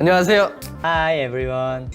안녕하세요. Hi everyone.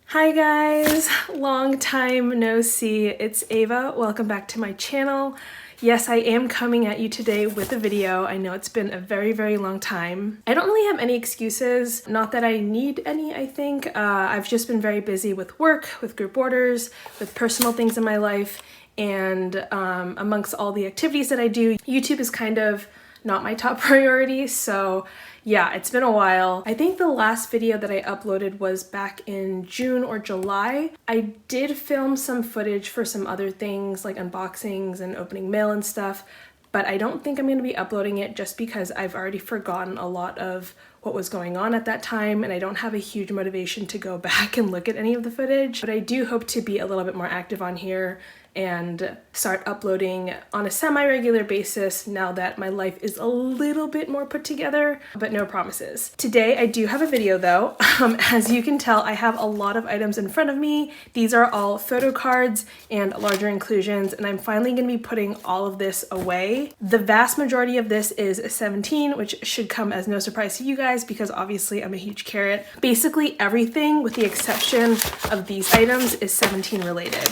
Hi guys, long time no see. It's Ava. Welcome back to my channel. Yes, I am coming at you today with a video. I know it's been a very long time. I don't really have any excuses. Not that I need any, I think. I've just been very busy with work, with group orders, with personal things in my life, and amongst all the activities that I do, YouTube is kind of not my top priority. So yeah, it's been a while. I think the last video that I uploaded was back in June or July. I did film some footage for some other things like unboxings and opening mail and stuff, but I don't think I'm going to be uploading it just because I've already forgotten a lot of what was going on at that time, and I don't have a huge motivation to go back and look at any of the footage. But I do hope to be a little bit more active on here and start uploading on a semi-regular basis now that my life is a little bit more put together, but no promises. Today I do have a video though. As you can tell, I have a lot of items in front of me. These are all photo cards and larger inclusions, and I'm finally gonna be putting all of this away. The vast majority of this is 17, which should come as no surprise to you guys because obviously I'm a huge carrot. Basically everything with the exception of these items is 17 related.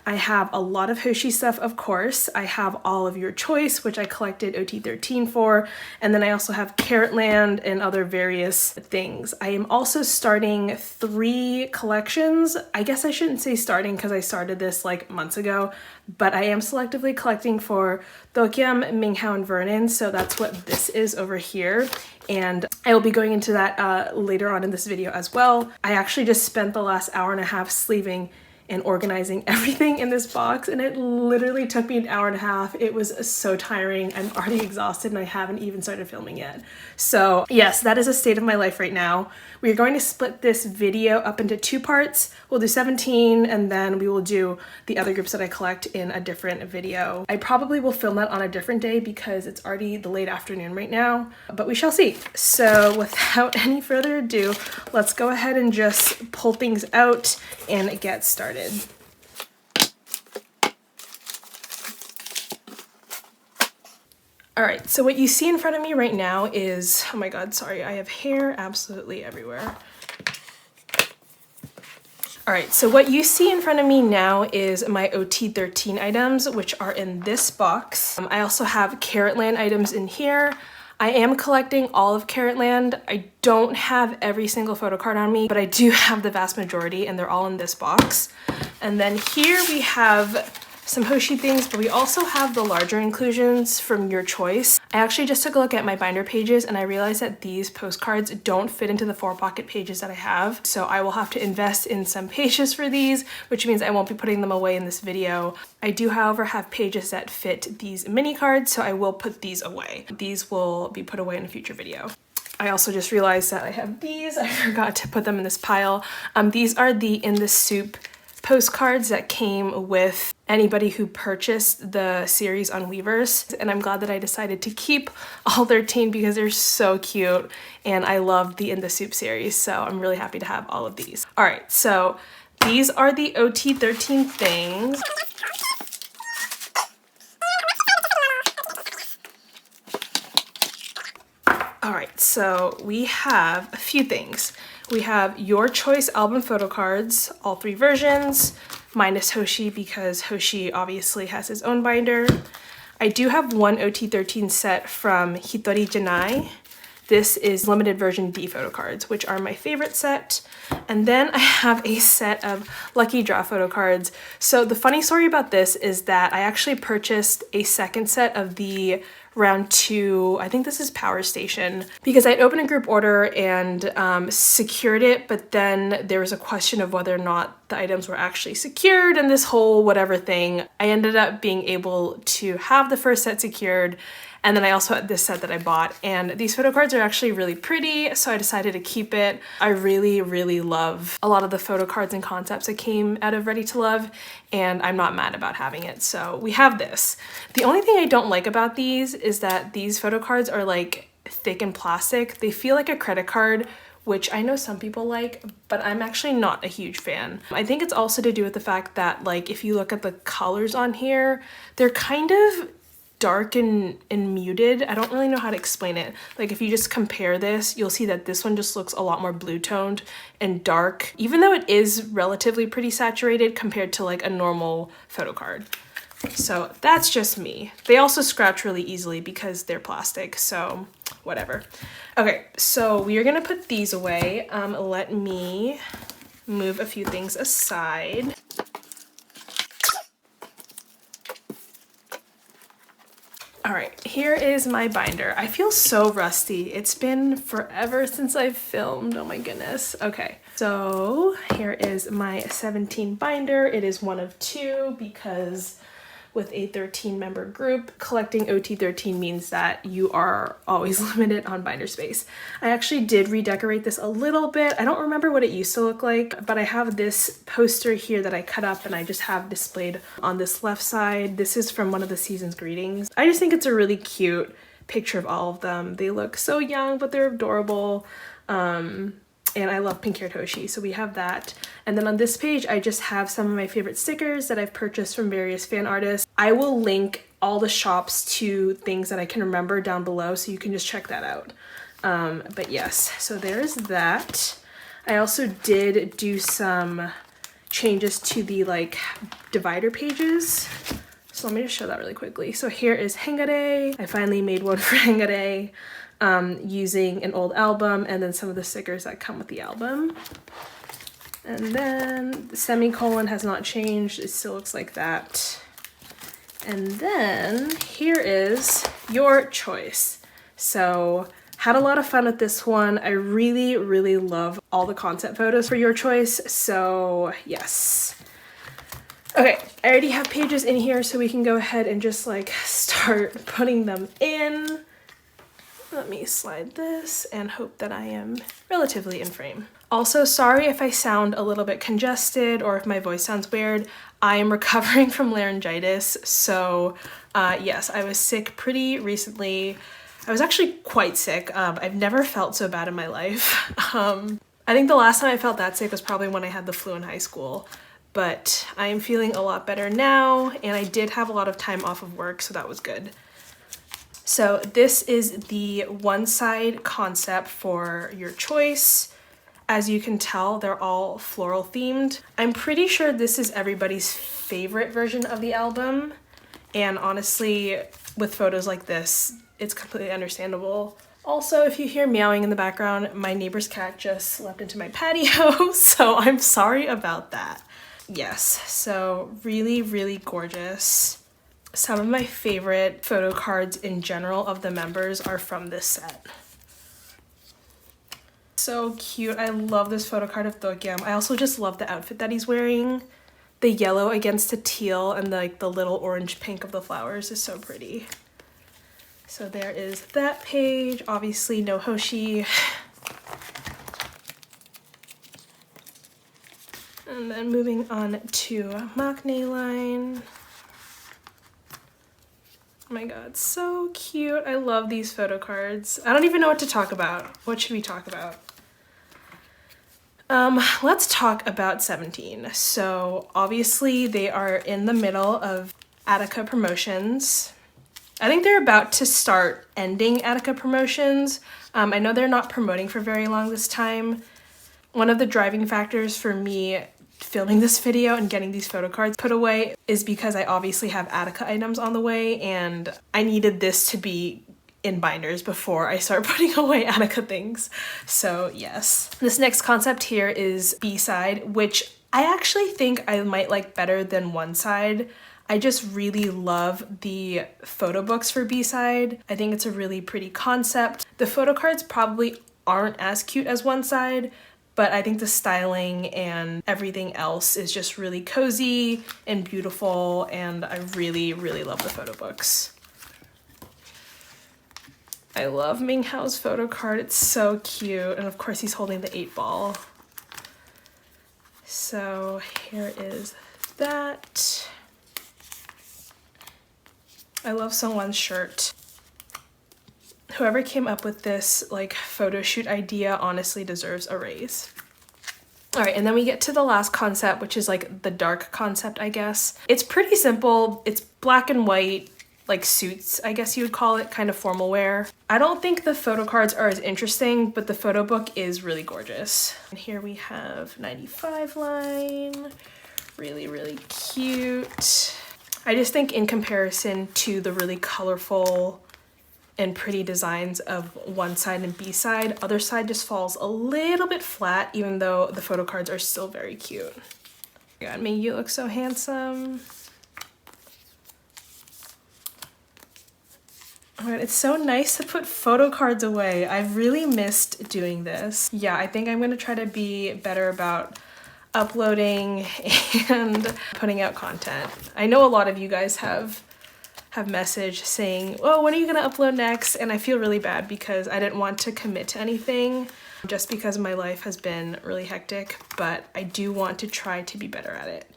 I have a lot of Hoshi stuff, of course. I have all of your choice, which I collected OT13 for, and then I also have Caratland and other various things. I am also starting 3 collections. I guess I shouldn't say starting because I started this like months ago, but I am selectively collecting for Tokyom, Minghao, and Vernon, so that's what this is over here. And I will be going into that later on in this video as well. I actually just spent the last hour and a half sleeving and organizing everything in this box, and it literally took me an hour and a half. It was so tiring. I'm already exhausted and I haven't even started filming yet. So yes, that is a state of my life right now. We are going to split this video up into 2 parts. We'll do 17 and then we will do the other groups that I collect in a different video. I probably will film that on a different day because it's already the late afternoon right now, but we shall see. So without any further ado, let's go ahead and just pull things out and get started. All right, so what you see in front of me right now is, oh my God, sorry, I have hair absolutely everywhere. All right, so what you see in front of me now is my OT13 items, which are in this box. I also have Caratland items in here. I am collecting all of Caratland. I don't have every single photo card on me, but I do have the vast majority, and they're all in this box. And then here we have some Hoshi things, but we also have the larger inclusions from your choice. I actually just took a look at my binder pages and I realized that these postcards don't fit into the 4-pocket pages that I have. So I will have to invest in some pages for these, which means I won't be putting them away in this video. I do, however, have pages that fit these mini cards, so I will put these away. These will be put away in a future video. I also just realized that I have these. I forgot to put them in this pile. These are the In the Soup postcards that came with anybody who purchased the series on Weverse, and I'm glad that I decided to keep all 13 because they're so cute and I love the In the Soup series, so I'm really happy to have all of these. All right, so these are the OT13 things. All right, so we have a few things. We have your choice album photo cards, all 3 versions, minus Hoshi because Hoshi obviously has his own binder. I do have one OT13 set from Hitori Janai. This is limited version D photo cards, which are my favorite set. And then I have a set of lucky draw photo cards. So the funny story about this is that I actually purchased a second set of the round 2, I think this is Power Station, because I'd opened a group order and secured it, but then there was a question of whether or not the items were actually secured and this whole whatever thing. I ended up being able to have the first set secured, and then I also had this set that I bought, and these photo cards are actually really pretty, so I decided to keep it. I really love a lot of the photo cards and concepts that came out of Ready to Love, and I'm not mad about having it, so we have this. The only thing I don't like about these is that these photo cards are like thick and plastic. They feel like a credit card, which I know some people like, but I'm actually not a huge fan. I think it's also to do with the fact that, like, if you look at the colors on here, they're kind of dark and muted. I don't really know how to explain it. Like if you just compare this, you'll see that this one just looks a lot more blue toned and dark, even though it is relatively pretty saturated compared to like a normal photo card. So that's just me. They also scratch really easily because they're plastic, so whatever. Okay, so we are gonna put these away. Let me move a few things aside. All right, here is my binder. I feel so rusty. It's been forever since I've filmed, oh my goodness. Okay, so here is my 17 binder. It is one of two because with a 13 member group, collecting OT13 means that you are always limited on binder space. I actually did redecorate this a little bit. I don't remember what it used to look like, but I have this poster here that I cut up and I just have displayed on this left side. This is from one of the season's greetings. I just think it's a really cute picture of all of them. They look so young, but they're adorable. And I love pink-haired Hoshi, so we have that. And then on this page, I just have some of my favorite stickers that I've purchased from various fan artists. I will link all the shops to things that I can remember down below, so you can just check that out. But yes, so there's that. I also did do some changes to the like divider pages. So let me just show that really quickly. So here is Hengare. I finally made one for Hengare. Using an old album and then some of the stickers that come with the album. And then the semicolon has not changed. It still looks like that. And then here is your choice. So had a lot of fun with this one. I really, really love all the concept photos for your choice. So yes. Okay, I already have pages in here so we can go ahead and just like start putting them in. Let me slide this and hope that I am relatively in frame. Also, sorry if I sound a little bit congested or if my voice sounds weird. I am recovering from laryngitis, so yes, I was sick pretty recently. I was actually quite sick. I've never felt so bad in my life. I think the last time I felt that sick was probably when I had the flu in high school, but I am feeling a lot better now, and I did have a lot of time off of work, so that was good. So this is the one side concept for your choice. As you can tell, they're all floral themed. I'm pretty sure this is everybody's favorite version of the album. And honestly, with photos like this, it's completely understandable. Also, if you hear meowing in the background, my neighbor's cat just leapt into my patio, so I'm sorry about that. Yes, so really, really gorgeous. Some of my favorite photo cards in general of the members are from this set. So cute. I love this photo card of Tokyom. I also just love the outfit that he's wearing. The yellow against the teal and the little orange pink of the flowers is so pretty. So there is that page. Obviously no Hoshi. And then moving on to Maknae line. Oh my god, so cute. I love these photo cards. I don't even know what to talk about. What should we talk about? Let's talk about 17. So obviously they are in the middle of Attica promotions. I think they're about to start ending Attica promotions. I know they're not promoting for very long this time. One of the driving factors for me filming this video and getting these photo cards put away is because I obviously have Attica items on the way and I needed this to be in binders before I start putting away Attica things. So yes. This next concept here is B-side, which I actually think I might like better than one side. I just really love the photo books for B-side. I think it's a really pretty concept. The photo cards probably aren't as cute as one side, but I think the styling and everything else is just really cozy and beautiful, and I really, really love the photo books. I love Minghao's photo card. It's so cute, and of course he's holding the 8-ball. So here is that. I love Sungwon's shirt. Whoever came up with this like photo shoot idea honestly deserves a raise. All right, and then we get to the last concept, which is like the dark concept, I guess. It's pretty simple. It's black and white. like suits, I guess you would call it, kind of formal wear. I don't think the photo cards are as interesting, but the photo book is really gorgeous. And here we have 95 line, really, really cute. I just think in comparison to the really colorful and pretty designs of one side and B side, other side just falls a little bit flat, even though the photo cards are still very cute. God, Ming, you look so handsome. Oh my God, it's so nice to put photo cards away. I've really missed doing this. Yeah, I think I'm gonna try to be better about uploading and putting out content. I know a lot of you guys have messaged saying, oh, when are you gonna upload next? And I feel really bad because I didn't want to commit to anything just because my life has been really hectic, but I do want to try to be better at it.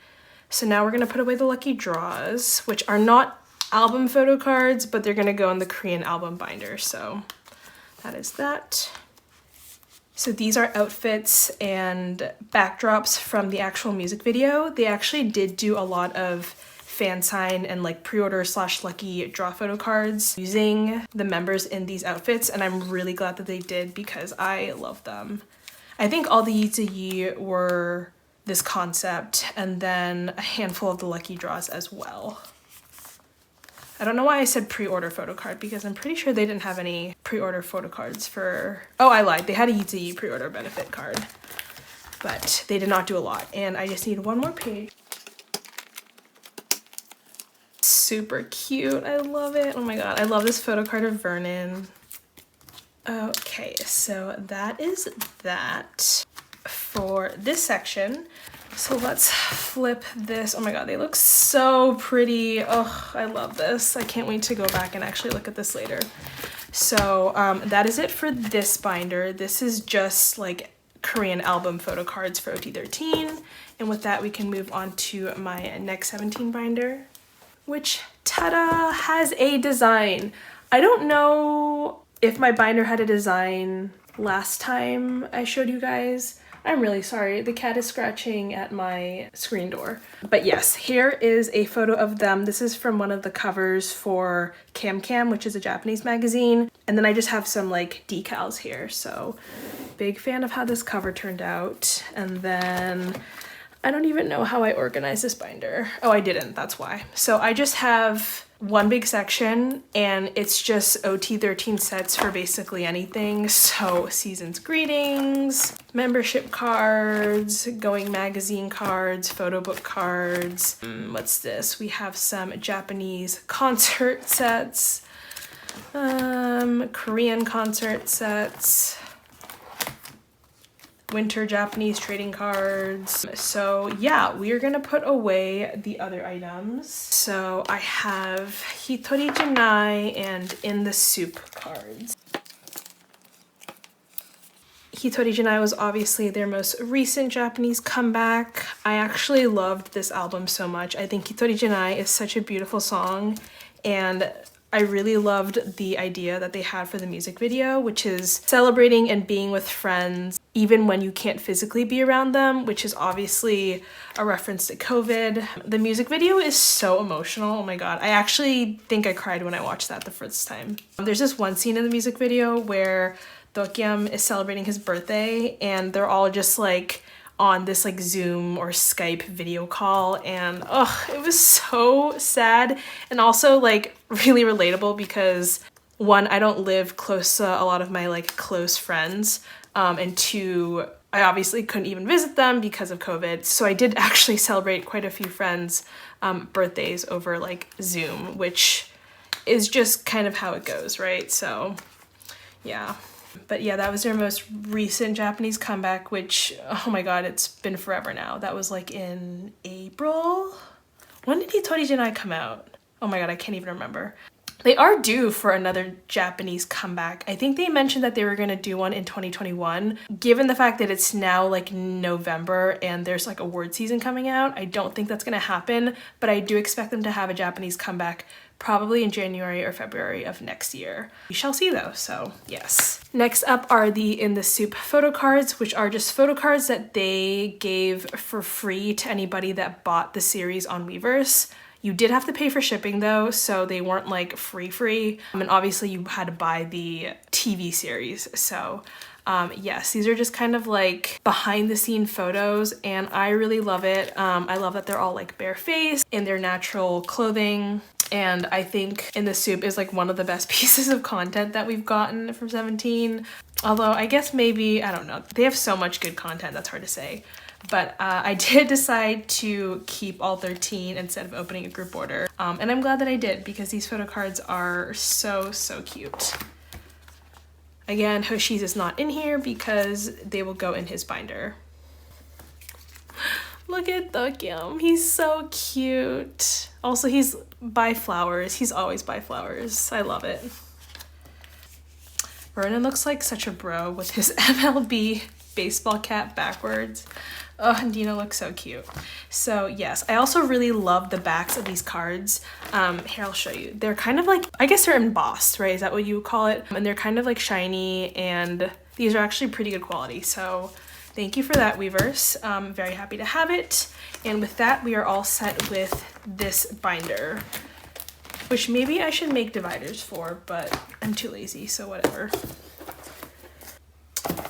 So now we're gonna put away the lucky draws, which are not album photo cards, but they're gonna go in the Korean album binder. So that is that. So these are outfits and backdrops from the actual music video. They actually did do a lot of fan sign and like pre-order / lucky draw photo cards using the members in these outfits, and I'm really glad that they did because I love them. I think all the Yi were this concept, and then a handful of the lucky draws as well. I don't know why I said pre-order photo card because I'm pretty sure they didn't have any pre-order photo cards for... Oh, I lied. They had a Yi pre-order benefit card, but they did not do a lot. And I just need one more page. Super cute. I love it. Oh my God. I love this photo card of Vernon. Okay, so that is that for this section. So let's flip this. Oh my God, they look so pretty. Oh, I love this. I can't wait to go back and actually look at this later. So that is it for this binder. This is just like Korean album photo cards for OT13. And with that, we can move on to my next 17 binder, which, ta-da, has a design. I don't know if my binder had a design last time I showed you guys. I'm really sorry, the cat is scratching at my screen door. But yes, here is a photo of them. This is from one of the covers for Cam, which is a Japanese magazine. And then I just have some like decals here. So big fan of how this cover turned out. And then I don't even know how I organized this binder. Oh, I didn't, that's why. So I just have one big section and it's just OT13 sets for basically anything. So season's greetings, membership cards, going magazine cards, photo book cards. What's this? We have some Japanese concert sets, Korean concert sets, winter Japanese trading cards. So yeah, we are gonna put away the other items. So I have Hitori Janai and In the Soup cards. Hitori Janai was obviously their most recent Japanese comeback. I actually loved this album so much. I think Hitori Janai is such a beautiful song, and I really loved the idea that they had for the music video, which is celebrating and being with friends even when you can't physically be around them, which is obviously a reference to COVID. The music video is so emotional. Oh my God. I actually think I cried when I watched that the first time. There's this one scene in the music video where Tokyom is celebrating his birthday and they're all just like on this like Zoom or Skype video call, and oh, it was so sad and also like really relatable because one, I don't live close to a lot of my like close friends, and two, I obviously couldn't even visit them because of COVID. So I did actually celebrate quite a few friends' birthdays over like Zoom, which is just kind of how it goes, right? So yeah. But yeah, that was their most recent Japanese comeback, which, oh my God, it's been forever now. That was like in April? When did Hitori Janai come out? Oh my God, I can't even remember. They are due for another Japanese comeback. I think they mentioned that they were gonna do one in 2021. Given the fact that it's now like November and there's like award season coming out, I don't think that's gonna happen, but I do expect them to have a Japanese comeback probably in January or February of next year. We shall see though, so yes. Next up are the In the Soup photo cards, which are just photo cards that they gave for free to anybody that bought the series on Weverse. You did have to pay for shipping though, so they weren't like free. And obviously you had to buy the TV series. So yes, these are just kind of like behind the scene photos and I really love it. I love that they're all like barefaced in their natural clothing. And I think In the Soup is like one of the best pieces of content that we've gotten from 17. Although I guess maybe, I don't know, they have so much good content, that's hard to say. But I did decide to keep all 13 instead of opening a group order. And I'm glad that I did because these photo cards are so cute. Again, Hoshi's is not in here because they will go in his binder. Look at Tokyom, he's so cute. Also, he's by flowers. He's always by flowers. I love it. Vernon looks like such a bro with his MLB baseball cap backwards. Oh, and Dina looks so cute. So yes, I also really love the backs of these cards. Here, I'll show you. They're kind of like, I guess they're embossed, right? Is that what you would call it? And they're kind of like shiny and these are actually pretty good quality. So thank you for that, Weavers. I'm very happy to have it. And with that, we are all set with this binder, which maybe I should make dividers for, but I'm too lazy, so whatever.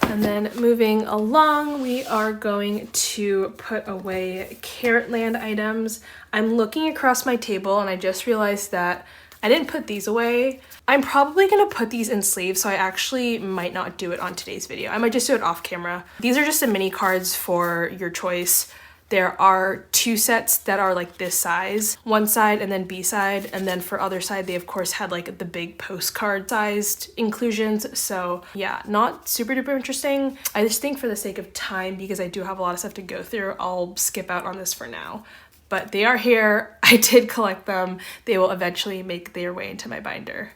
And then moving along, we are going to put away Caratland items. I'm looking across my table and I just realized that I didn't put these away. I'm probably gonna put these in sleeves, so I actually might not do it on today's video. I might just do it off camera. These are just the mini cards for your choice. There are 2 sets that are like this size, one side and then B side, and then for other side they of course had like the big postcard sized inclusions. So yeah, not super duper interesting. I just think for the sake of time, because I do have a lot of stuff to go through, I'll skip out on this for now. But they are here, I did collect them. They will eventually make their way into my binder.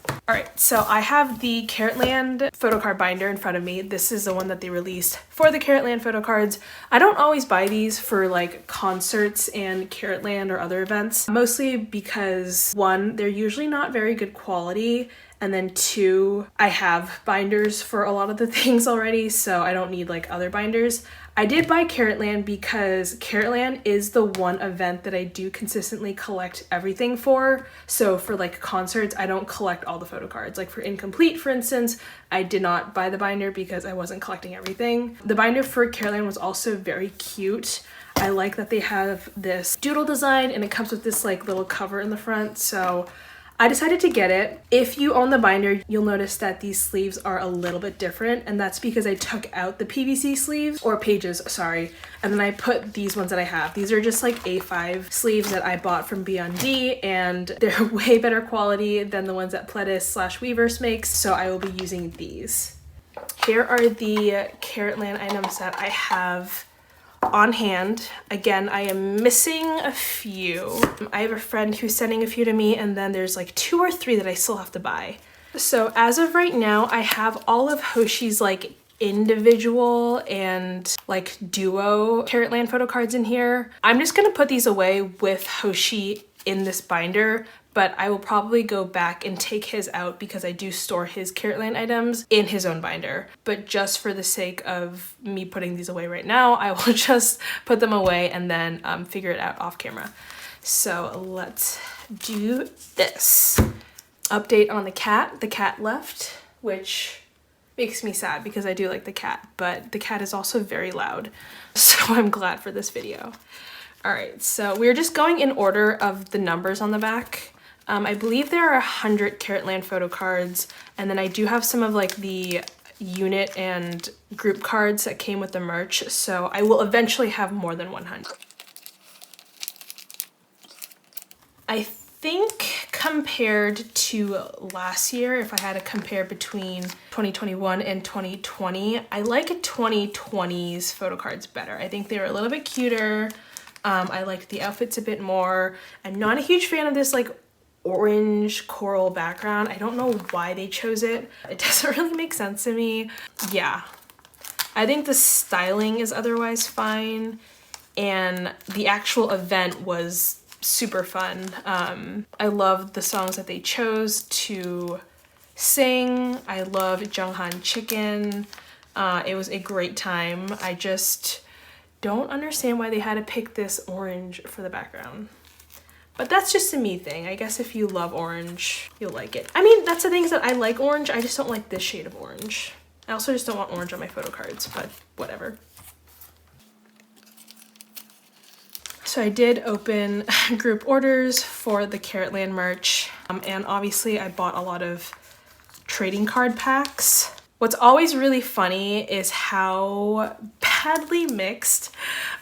All right, so I have the Caratland photocard binder in front of me. This is the one that they released for the Caratland photocards. I don't always buy these for like concerts and Caratland or other events, mostly because 1, they're usually not very good quality, and then 2, I have binders for a lot of the things already, so I don't need like other binders. I did buy Caratland because Caratland is the one event that I do consistently collect everything for. So for like concerts, I don't collect all the photo cards. Like for Incomplete, for instance, I did not buy the binder because I wasn't collecting everything. The binder for Caratland was also very cute. I like that they have this doodle design and it comes with this like little cover in the front. So I decided to get it. If you own the binder, you'll notice that these sleeves are a little bit different, and that's because I took out the PVC sleeves, or pages, sorry, and then I put these ones that I have. These are just like A5 sleeves that I bought from B&D, and they're way better quality than the ones that Pledis/Weavers makes, so I will be using these. Here are the Caratland items that I have on hand. Again, I am missing a few. I have a friend who's sending a few to me, and then there's like 2 or 3 that I still have to buy. So as of right now, I have all of Hoshi's like individual and like duo Caratland photo cards in here. I'm just gonna put these away with Hoshi in this binder, but I will probably go back and take his out because I do store his Caratland items in his own binder. But just for the sake of me putting these away right now, I will just put them away and then figure it out off camera. So let's do this. Update on the cat. The cat left, which makes me sad because I do like the cat, but the cat is also very loud. So I'm glad for this video. All right, so we're just going in order of the numbers on the back. I believe there are 100 Caratland photo cards, and then I do have some of like the unit and group cards that came with the merch, so I will eventually have more than 100. I think compared to last year, if I had to compare between 2021 and 2020, I like 2020's photo cards better. I think they were a little bit cuter. I liked the outfits a bit more. I'm not a huge fan of this like orange coral background. I don't know why they chose it. It doesn't really make sense to me. Yeah, I think the styling is otherwise fine, and the actual event was super fun. I loved the songs that they chose to sing. I love Junghan Chicken. It was a great time. I just don't understand why they had to pick this orange for the background. But that's just a me thing. I guess if you love orange, you'll like it. I mean, that's the thing is that I like orange. I just don't like this shade of orange. I also just don't want orange on my photo cards, but whatever. So I did open group orders for the Caratland merch. And obviously I bought a lot of trading card packs. What's always really funny is how badly mixed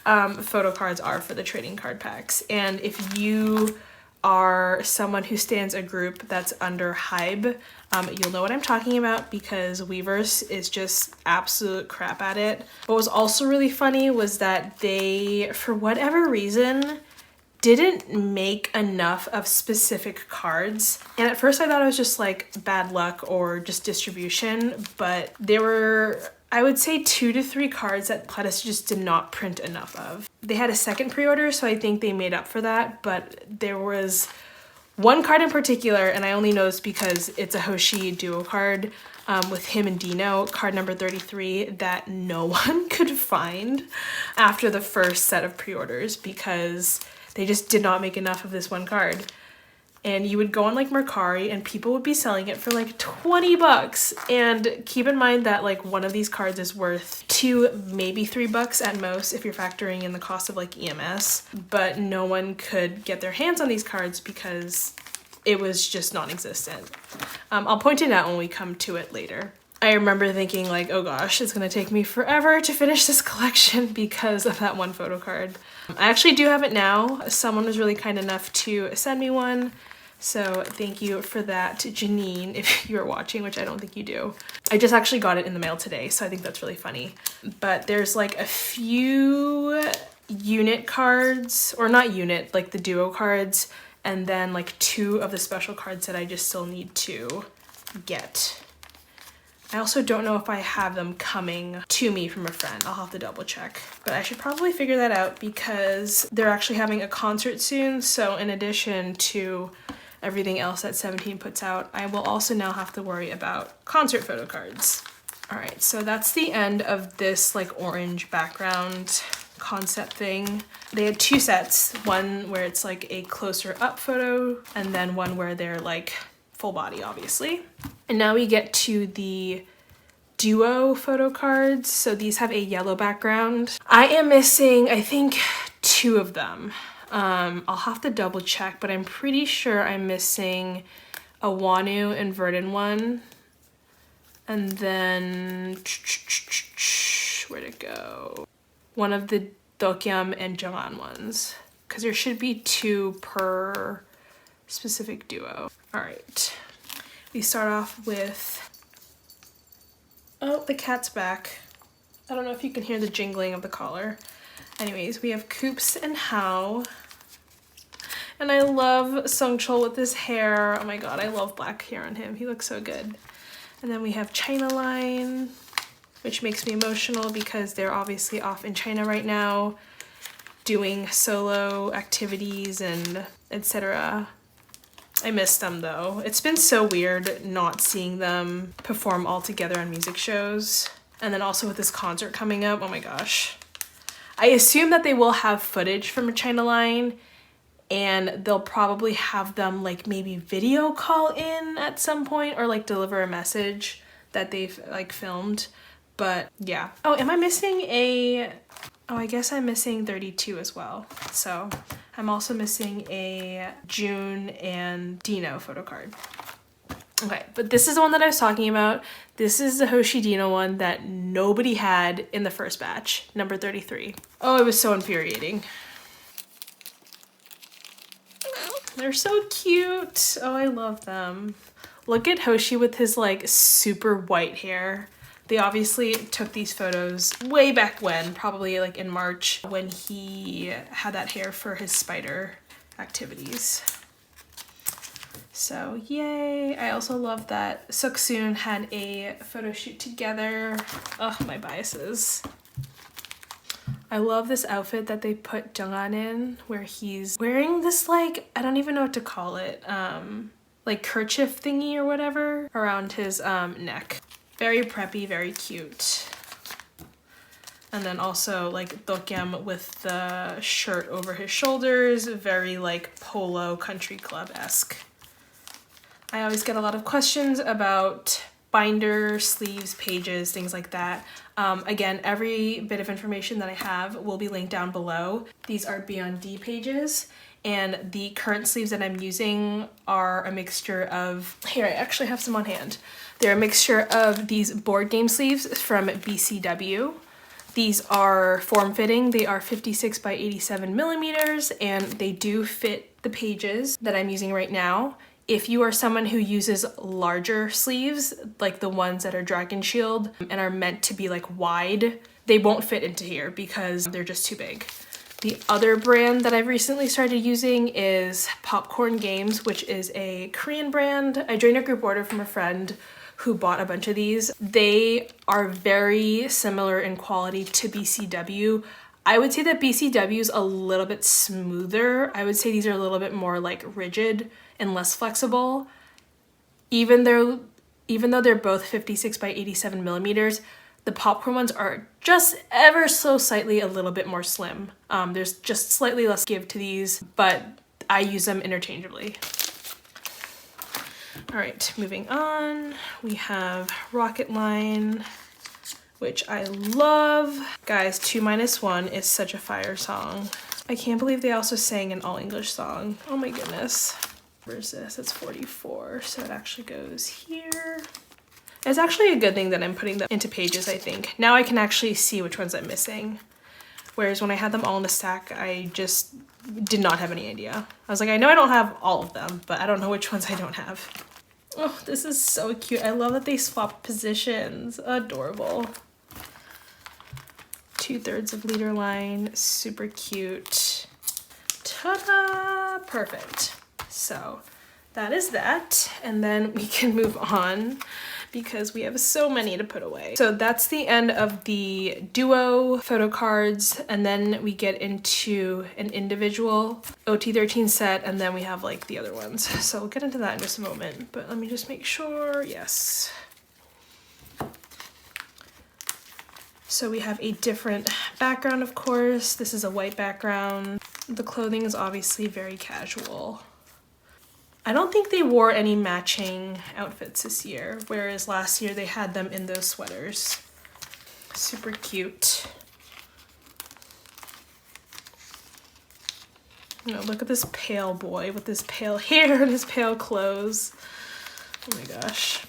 photo cards are for the trading card packs. And if you are someone who stands a group that's under Hybe, you'll know what I'm talking about because Weverse is just absolute crap at it. What was also really funny was that they, for whatever reason, didn't make enough of specific cards. And at first I thought it was just like bad luck or just distribution, but there were, I would say 2 to 3 cards that Pledis just did not print enough of. They had a second pre-order, so I think they made up for that, but there was one card in particular, and I only know this because it's a Hoshi duo card with him and Dino, card number 33, that no one could find after the first set of pre-orders because they just did not make enough of this one card. And you would go on like Mercari and people would be selling it for like 20 bucks. And keep in mind that like one of these cards is worth $2, maybe $3 at most if you're factoring in the cost of like EMS. But no one could get their hands on these cards because it was just non-existent. I'll point it out when we come to it later. I remember thinking like, oh gosh, it's gonna take me forever to finish this collection because of that one photo card. I actually do have it now. Someone was really kind enough to send me one. So thank you for that, Janine, if you're watching, which I don't think you do. I just actually got it in the mail today, so I think that's really funny. But there's like a few unit cards, or not unit, like the duo cards, and then like 2 of the special cards that I just still need to get. I also don't know if I have them coming to me from a friend. I'll have to double check. But I should probably figure that out because they're actually having a concert soon. So in addition to everything else that 17 puts out, I will also now have to worry about concert photo cards. All right, so that's the end of this like orange background concept thing. They had 2 sets, one where it's like a closer up photo and then one where they're like full body, obviously. And now we get to the duo photo cards. So these have a yellow background. I am missing, I think, 2 of them. I'll have to double check, but I'm pretty sure I'm missing a Wanu and Verdant one. And then, where'd it go? One of the Tokyom and Jalan ones. Because there should be 2 per specific duo. All right. We start off with, oh, the cat's back. I don't know if you can hear the jingling of the collar. Anyways, we have Koops and Hao. And I love Sungchul with his hair. Oh my god, I love black hair on him. He looks so good. And then we have China Line, which makes me emotional because they're obviously off in China right now doing solo activities and etc. I miss them though. It's been so weird not seeing them perform all together on music shows. And then also with this concert coming up, oh my gosh. I assume that they will have footage from China Line and they'll probably have them like maybe video call in at some point or like deliver a message that they've like filmed. But yeah. Oh, am I missing a, oh, I guess I'm missing 32 as well. So I'm also missing a June and Dino photo card. Okay, but this is the one that I was talking about. This is the Hoshi Dino one that nobody had in the first batch, number 33. Oh, it was so infuriating. They're so cute. Oh, I love them. Look at Hoshi with his like super white hair. They obviously took these photos way back when, probably like in March, when he had that hair for his spider activities. So yay. I also love that Suksoon had a photo shoot together. Ugh, my biases. I love this outfit that they put Junghan in, where he's wearing this like, I don't even know what to call it, like kerchief thingy or whatever around his neck. Very preppy, very cute. And then also like Tokyom with the shirt over his shoulders, very like polo country club-esque. I always get a lot of questions about binder, sleeves, pages, things like that. Again, every bit of information that I have will be linked down below. These are Beyond D pages, and the current sleeves that I'm using are a mixture of, here I actually have some on hand. They're a mixture of these board game sleeves from BCW. These are form-fitting. They are 56 by 87 millimeters, and they do fit the pages that I'm using right now. If you are someone who uses larger sleeves, like the ones that are dragonshield and are meant to be like wide, they won't fit into here because they're just too big. The other brand that I've recently started using is Popcorn Games, which is a Korean brand. I joined a group order from a friend who bought a bunch of these. They are very similar in quality to BCW. I would say that BCW is a little bit smoother. I would say these are a little bit more like rigid and less flexible. Even though they're both 56 by 87 millimeters, the Popcorn ones are just ever so slightly a little bit more slim. There's just slightly less give to these, but I use them interchangeably. All right, moving on. We have Rocket Line, which I love. Guys, 2-1 is such a fire song. I can't believe they also sang an all English song. Oh my goodness. Where's this? It's 44, so it actually goes here. It's actually a good thing that I'm putting them into pages, I think. Now I can actually see which ones I'm missing. Whereas when I had them all in a stack, I just did not have any idea. I was like, I know I don't have all of them, but I don't know which ones I don't have. Oh, this is so cute. I love that they swap positions. Adorable. 2/3 of leader line, super cute. Ta-da! Perfect. So that is that. And then we can move on because we have so many to put away. So that's the end of the duo photo cards. And then we get into an individual OT13 set, and then we have like the other ones. So we'll get into that in just a moment, but let me just make sure. Yes. So we have a different background, of course. This is a white background. The clothing is obviously very casual. I don't think they wore any matching outfits this year, whereas last year they had them in those sweaters. Super cute. You know, look at this pale boy with his pale hair and his pale clothes. Oh my gosh.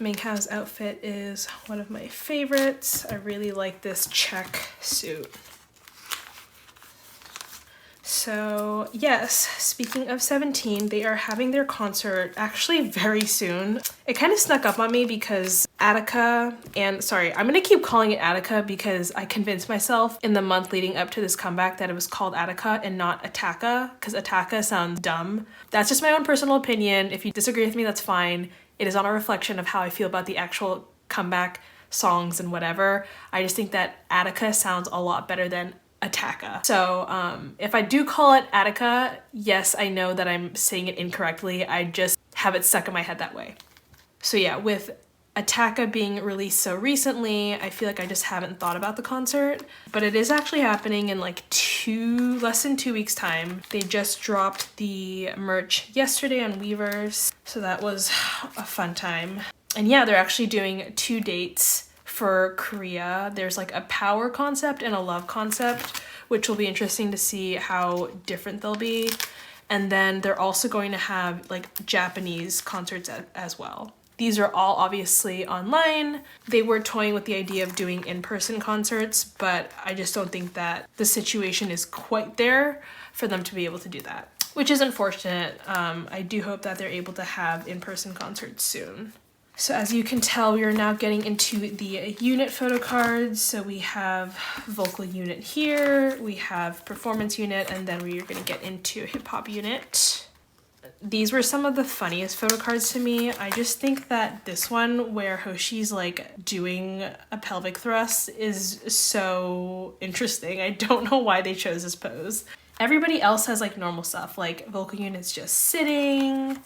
Minghao's outfit is one of my favorites. I really like this check suit. So yes, speaking of 17, they are having their concert actually very soon. It kind of snuck up on me because Attica, and sorry, I'm gonna keep calling it Attica because I convinced myself in the month leading up to this comeback that it was called Attica and not Attacca, because Attacca sounds dumb. That's just my own personal opinion. If you disagree with me, that's fine. It is not a reflection of how I feel about the actual comeback songs and whatever. I just think that Attica sounds a lot better than Attacca. So if I do call it Attica, yes, I know that I'm saying it incorrectly. I just have it stuck in my head that way. So yeah, with Attacca being released so recently, I feel like I just haven't thought about the concert, but it is actually happening in like less than 2 weeks time. They just dropped the merch yesterday on Weverse, so that was a fun time. And yeah, they're actually doing 2 dates for Korea. There's like a power concept and a love concept, which will be interesting to see how different they'll be. And then they're also going to have like Japanese concerts as well. These are all obviously online. They were toying with the idea of doing in-person concerts, but I just don't think that the situation is quite there for them to be able to do that, which is unfortunate. I do hope that they're able to have in-person concerts soon. So as you can tell, we are now getting into the unit photo cards. So we have vocal unit here, we have performance unit, and then we are going to get into hip hop unit. These were some of the funniest photo cards to me. I just think that this one where Hoshi's like doing a pelvic thrust is so interesting. I don't know why they chose this pose. Everybody else has like normal stuff, like vocal unit's just sitting.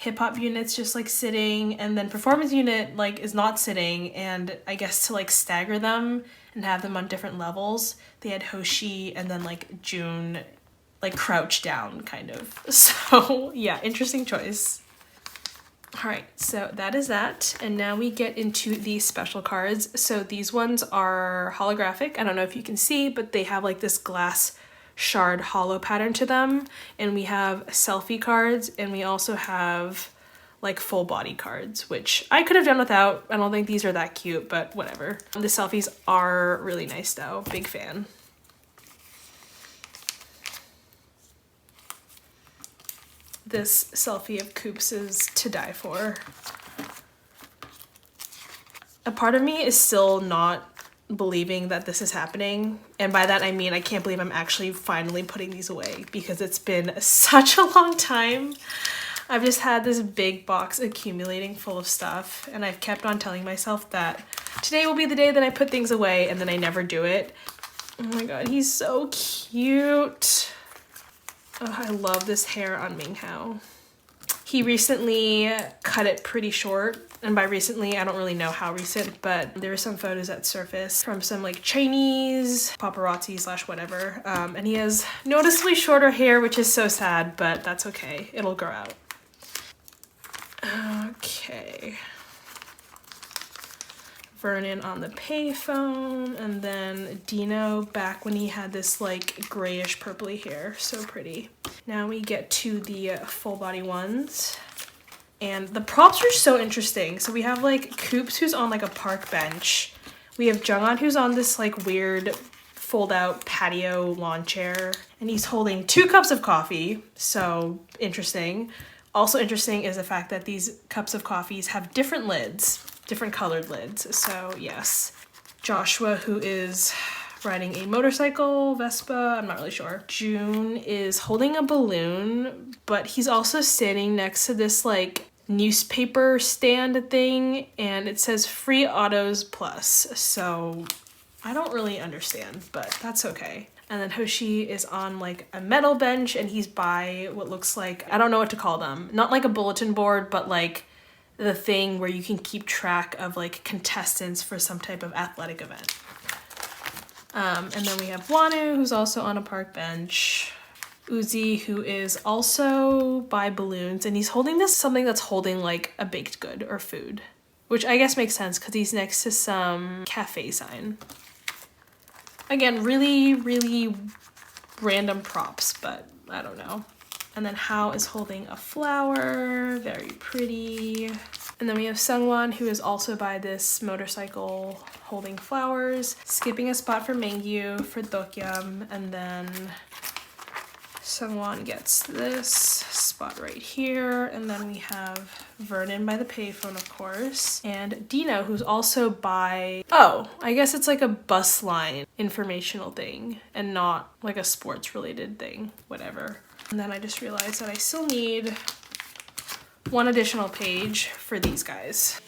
hip hop units just like sitting, and then performance unit like is not sitting, and I guess to like stagger them and have them on different levels, they had Hoshi and then like June like crouched down kind of. So yeah, interesting choice. All right, so that is that. And now we get into the special cards. So these ones are holographic. I don't know if you can see, but they have like this glass shard hollow pattern to them. And we have selfie cards, and we also have like full body cards, which I could have done without. I don't think these are that cute, but whatever. The selfies are really nice though, big fan. This selfie of Coops is to die for. A part of me is still not believing that this is happening, and by that I mean I can't believe I'm actually finally putting these away, because it's been such a long time. I've just had this big box accumulating full of stuff, and I've kept on telling myself that today will be the day that I put things away, and then I never do it. Oh my god, he's so cute. Oh, I love this hair on Minghao. He recently cut it pretty short, and by recently, I don't really know how recent, but there were some photos that surfaced from some like Chinese paparazzi slash whatever, and he has noticeably shorter hair, which is so sad, but that's okay. It'll grow out. Okay. Vernon on the payphone, and then Dino back when he had this like grayish purpley hair. So pretty. Now we get to the full body ones, and the props are so interesting. So we have like Coops, who's on like a park bench. We have Jungwon, who's on this like weird fold out patio lawn chair, and he's holding 2 cups of coffee. So interesting. Also interesting is the fact that these cups of coffees have different lids, different colored lids. So yes. Joshua, who is riding a motorcycle, Vespa, I'm not really sure. June is holding a balloon, but he's also standing next to this like newspaper stand thing, and it says free autos plus. So I don't really understand, but that's okay. And then Hoshi is on like a metal bench, and he's by what looks like, I don't know what to call them. Not like a bulletin board, but like the thing where you can keep track of like contestants for some type of athletic event. And then we have Wanu, who's also on a park bench. Uzi, who is also by balloons, and he's holding this something that's holding like a baked good or food, which I guess makes sense because he's next to some cafe sign. Again, really, really random props, but I don't know. And then Hao is holding a flower, very pretty. And then we have Sungwon, who is also by this motorcycle holding flowers, skipping a spot for Mangyu for Tokyom, and then Sungwon gets this spot right here, and then we have Vernon by the payphone, of course, and Dino, who's also by, oh, I guess it's like a bus line informational thing and not like a sports related thing, whatever. And then I just realized that I still need one additional page for these guys.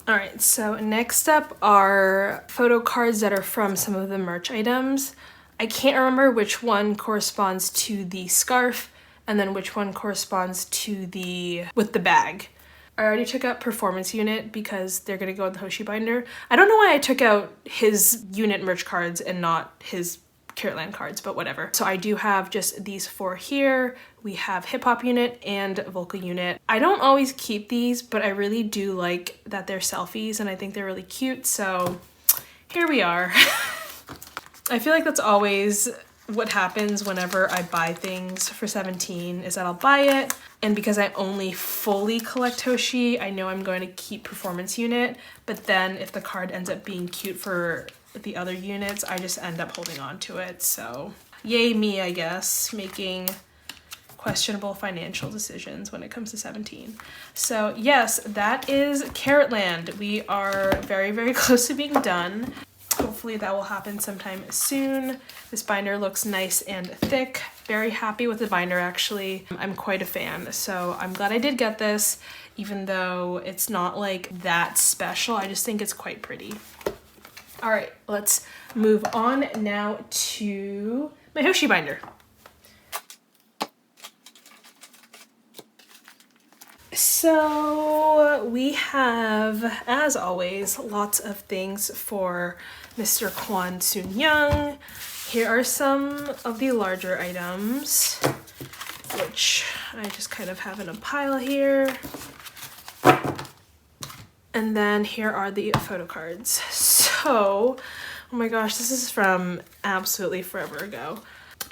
All right, so next up are photo cards that are from some of the merch items. I can't remember which one corresponds to the scarf and then which one corresponds to with the bag. I already took out performance unit because they're gonna go in the Hoshi binder. I don't know why I took out his unit merch cards and not his Caratland cards, but whatever. So I do have just these 4 here. We have hip hop unit and vocal unit. I don't always keep these, but I really do like that they're selfies and I think they're really cute. So here we are. I feel like that's always what happens whenever I buy things for 17 is that I'll buy it. And because I only fully collect Hoshi, I know I'm going to keep performance unit. But then if the card ends up being cute for the other units, I just end up holding on to it. So yay me, I guess, making questionable financial decisions when it comes to 17. So yes, that is Caratland. We are very, very close to being done. Hopefully that will happen sometime soon. This binder looks nice and thick. Very happy with the binder, actually. I'm quite a fan, so I'm glad I did get this, even though it's not like that special. I just think it's quite pretty. All right, let's move on now to my Hoshi binder. So we have, as always, lots of things for Mr. Kwon Soon Young. Here are some of the larger items, which I just kind of have in a pile here. And then here are the photo cards. So, oh my gosh, this is from absolutely forever ago.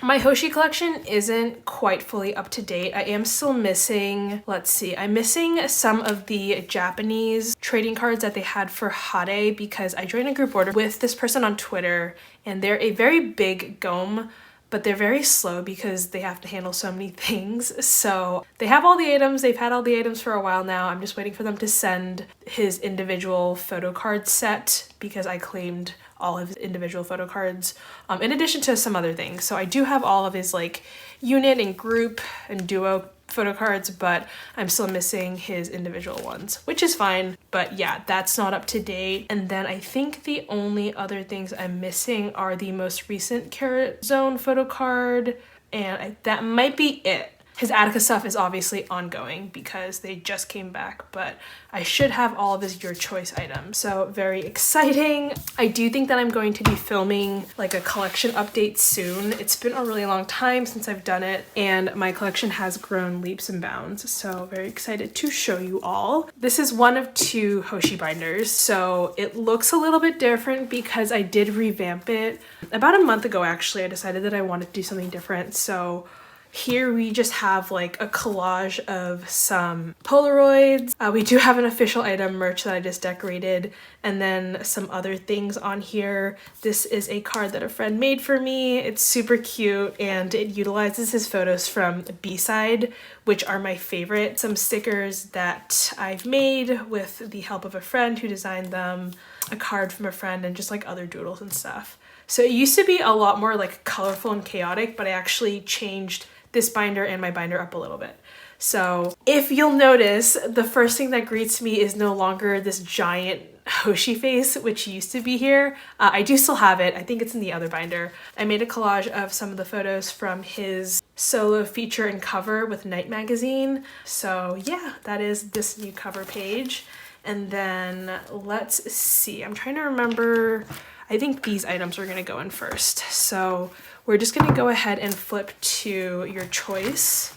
My Hoshi collection isn't quite fully up to date. I am still missing, let's see, I'm missing some of the Japanese trading cards that they had for Hade because I joined a group order with this person on Twitter and they're a very big gome, but they're very slow because they have to handle so many things. So they have all the items, they've had all the items for a while now. I'm just waiting for them to send his individual photo card set because I claimed all of his individual photo cards, in addition to some other things. So I do have all of his like unit and group and duo photo cards, but I'm still missing his individual ones, which is fine. But yeah, that's not up to date. And then I think the only other things I'm missing are the most recent Carat Zone photo card, and that might be it. His Attica stuff is obviously ongoing because they just came back, but I should have all of his Your Choice items. So very exciting. I do think that I'm going to be filming like a collection update soon. It's been a really long time since I've done it and my collection has grown leaps and bounds. So very excited to show you all. This is one of 2 Hoshi binders. So it looks a little bit different because I did revamp it. About a month ago, actually, I decided that I wanted to do something different. So here we just have like a collage of some Polaroids. We do have an official item merch that I just decorated, and then some other things on here. This is a card that a friend made for me. It's super cute and it utilizes his photos from B-side, which are my favorite. Some stickers that I've made with the help of a friend who designed them, a card from a friend, and just like other doodles and stuff. So it used to be a lot more like colorful and chaotic, but I actually changed this binder and my binder up a little bit. So if you'll notice, the first thing that greets me is no longer this giant Hoshi face, which used to be here. I do still have it. I think it's in the other binder. I made a collage of some of the photos from his solo feature and cover with Night magazine. So yeah, that is this new cover page. And then let's see, I'm trying to remember, I think these items are gonna go in first. So we're just gonna go ahead and flip to Your Choice.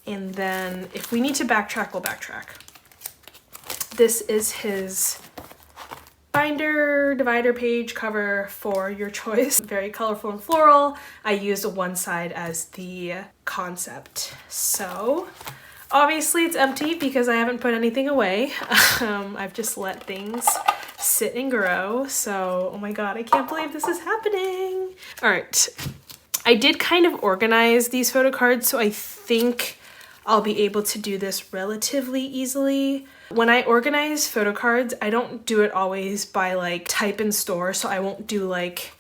And then if we need to backtrack, we'll backtrack. This is his binder divider page cover for Your Choice. Very colorful and floral. I used one side as the concept. So obviously it's empty because I haven't put anything away. I've just let things sit and grow. So, oh my god, I can't believe this is happening. All right, I did kind of organize these photo cards, so I think I'll be able to do this relatively easily. When I organize photo cards, I don't do it always by like type in store, so I won't do like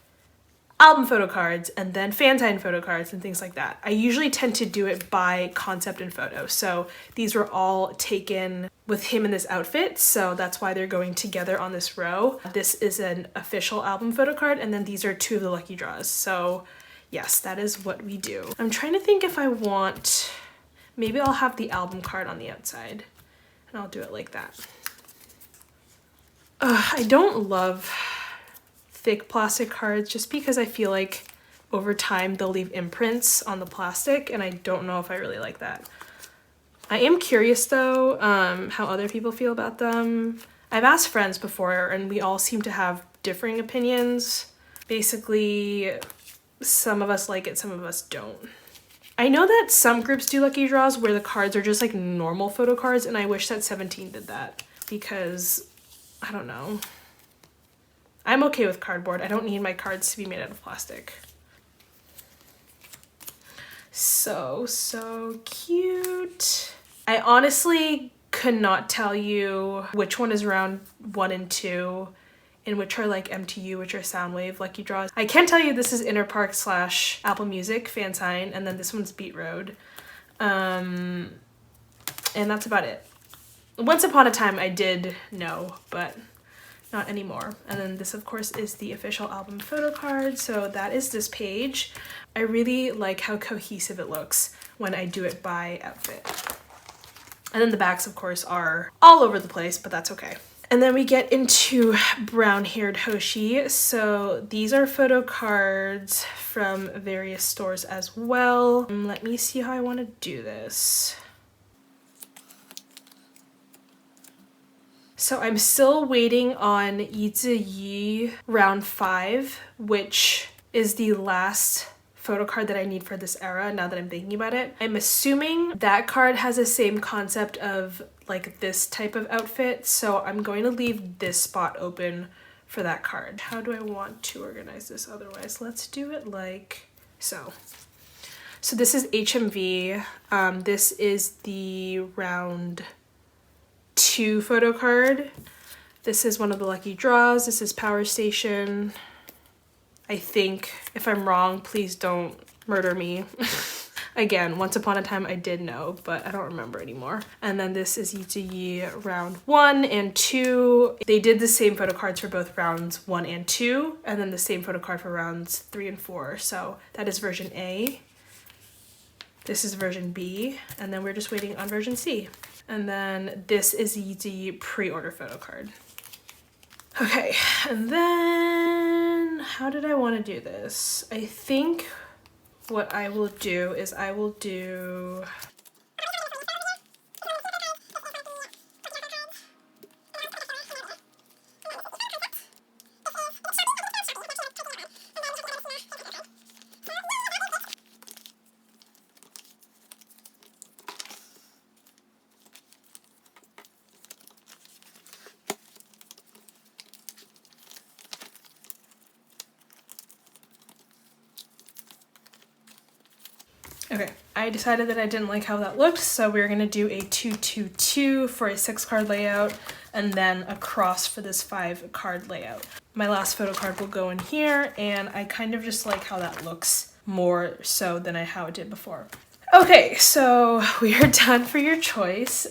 album photo cards and then fan sign photo cards and things like that. I usually tend to do it by concept and photo. So these were all taken with him in this outfit, so that's why they're going together on this row. This is an official album photo card, and then these are 2 of the lucky draws. So yes, that is what we do. I'm trying to think if I want, maybe I'll have the album card on the outside and I'll do it like that. I don't love thick plastic cards just because I feel like over time they'll leave imprints on the plastic, and I don't know if I really like that. I am curious though how other people feel about them. I've asked friends before and we all seem to have differing opinions. Basically, some of us like it, some of us don't. I know that some groups do lucky draws where the cards are just like normal photo cards, and I wish that 17 did that because I don't know. I'm okay with cardboard. I don't need my cards to be made out of plastic. So cute. I honestly could not tell you which one is round 1 and 2 and which are like MTU, which are Soundwave lucky draws. I can tell you this is Inner Park / Apple Music fan sign, and then this one's Beat Road. And that's about it. Once upon a time I did know, but not anymore. And then this of course is the official album photo card. So that is this page. I really like how cohesive it looks when I do it by outfit. And then the backs, of course, are all over the place, but that's okay. And then we get into brown-haired Hoshi. So these are photo cards from various stores as well. Let me see how I want to do this. So I'm still waiting on Yi round 5, which is the last photo card that I need for this era now that I'm thinking about it. I'm assuming that card has the same concept of like this type of outfit, so I'm going to leave this spot open for that card. How do I want to organize this otherwise? Let's do it like so. So this is HMV. This is the round 2 photo card. This is one of the lucky draws. This is Power Station. I think, if I'm wrong, please don't murder me. Again, once upon a time I did know, but I don't remember anymore. And then this is Yi round 1 and 2. They did the same photo cards for both rounds 1 and 2, and then the same photo card for rounds 3 and 4. So that is version A. This is version B, and then we're just waiting on version C. And then this is Yi pre-order photo card. Okay, and then how did I want to do this? I think what I will do is I will do okay, I decided that I didn't like how that looked, so we're gonna do a 2-2-2 for a 6-card layout, and then a cross for this 5-card layout. My last photo card will go in here, and I kind of just like how that looks more so than how it did before. Okay, so we are done for your choice.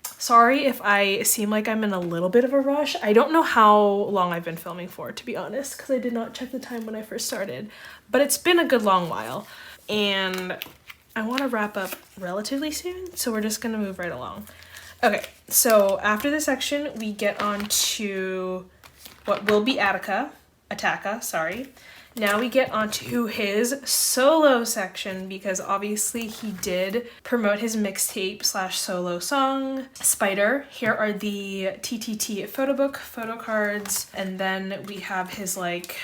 Sorry if I seem like I'm in a little bit of a rush. I don't know how long I've been filming for, to be honest, because I did not check the time when I first started, but it's been a good long while. And I want to wrap up relatively soon, so we're just gonna move right along. Okay, so after this section, we get on to what will be Attaka, sorry. Now we get onto his solo section, because obviously he did promote his mixtape / solo song, Spider. Here are the TTT photo book, photo cards, and then we have his like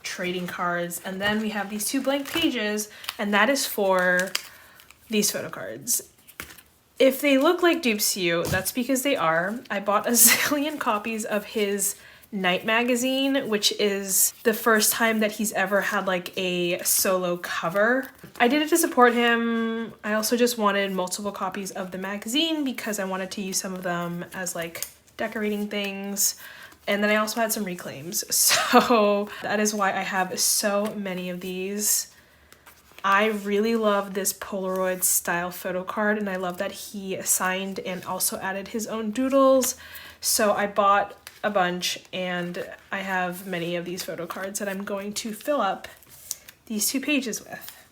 trading cards, and then we have these 2 blank pages, and that is for these photo cards. If they look like dupes to you, that's because they are. I bought a zillion copies of his Night magazine, which is the first time that he's ever had like a solo cover. I did it to support him. I also just wanted multiple copies of the magazine because I wanted to use some of them as like decorating things. And then I also had some reclaims, so that is why I have so many of these. I really love this Polaroid style photo card, and I love that he signed and also added his own doodles. So I bought a bunch, and I have many of these photo cards that I'm going to fill up these 2 pages with.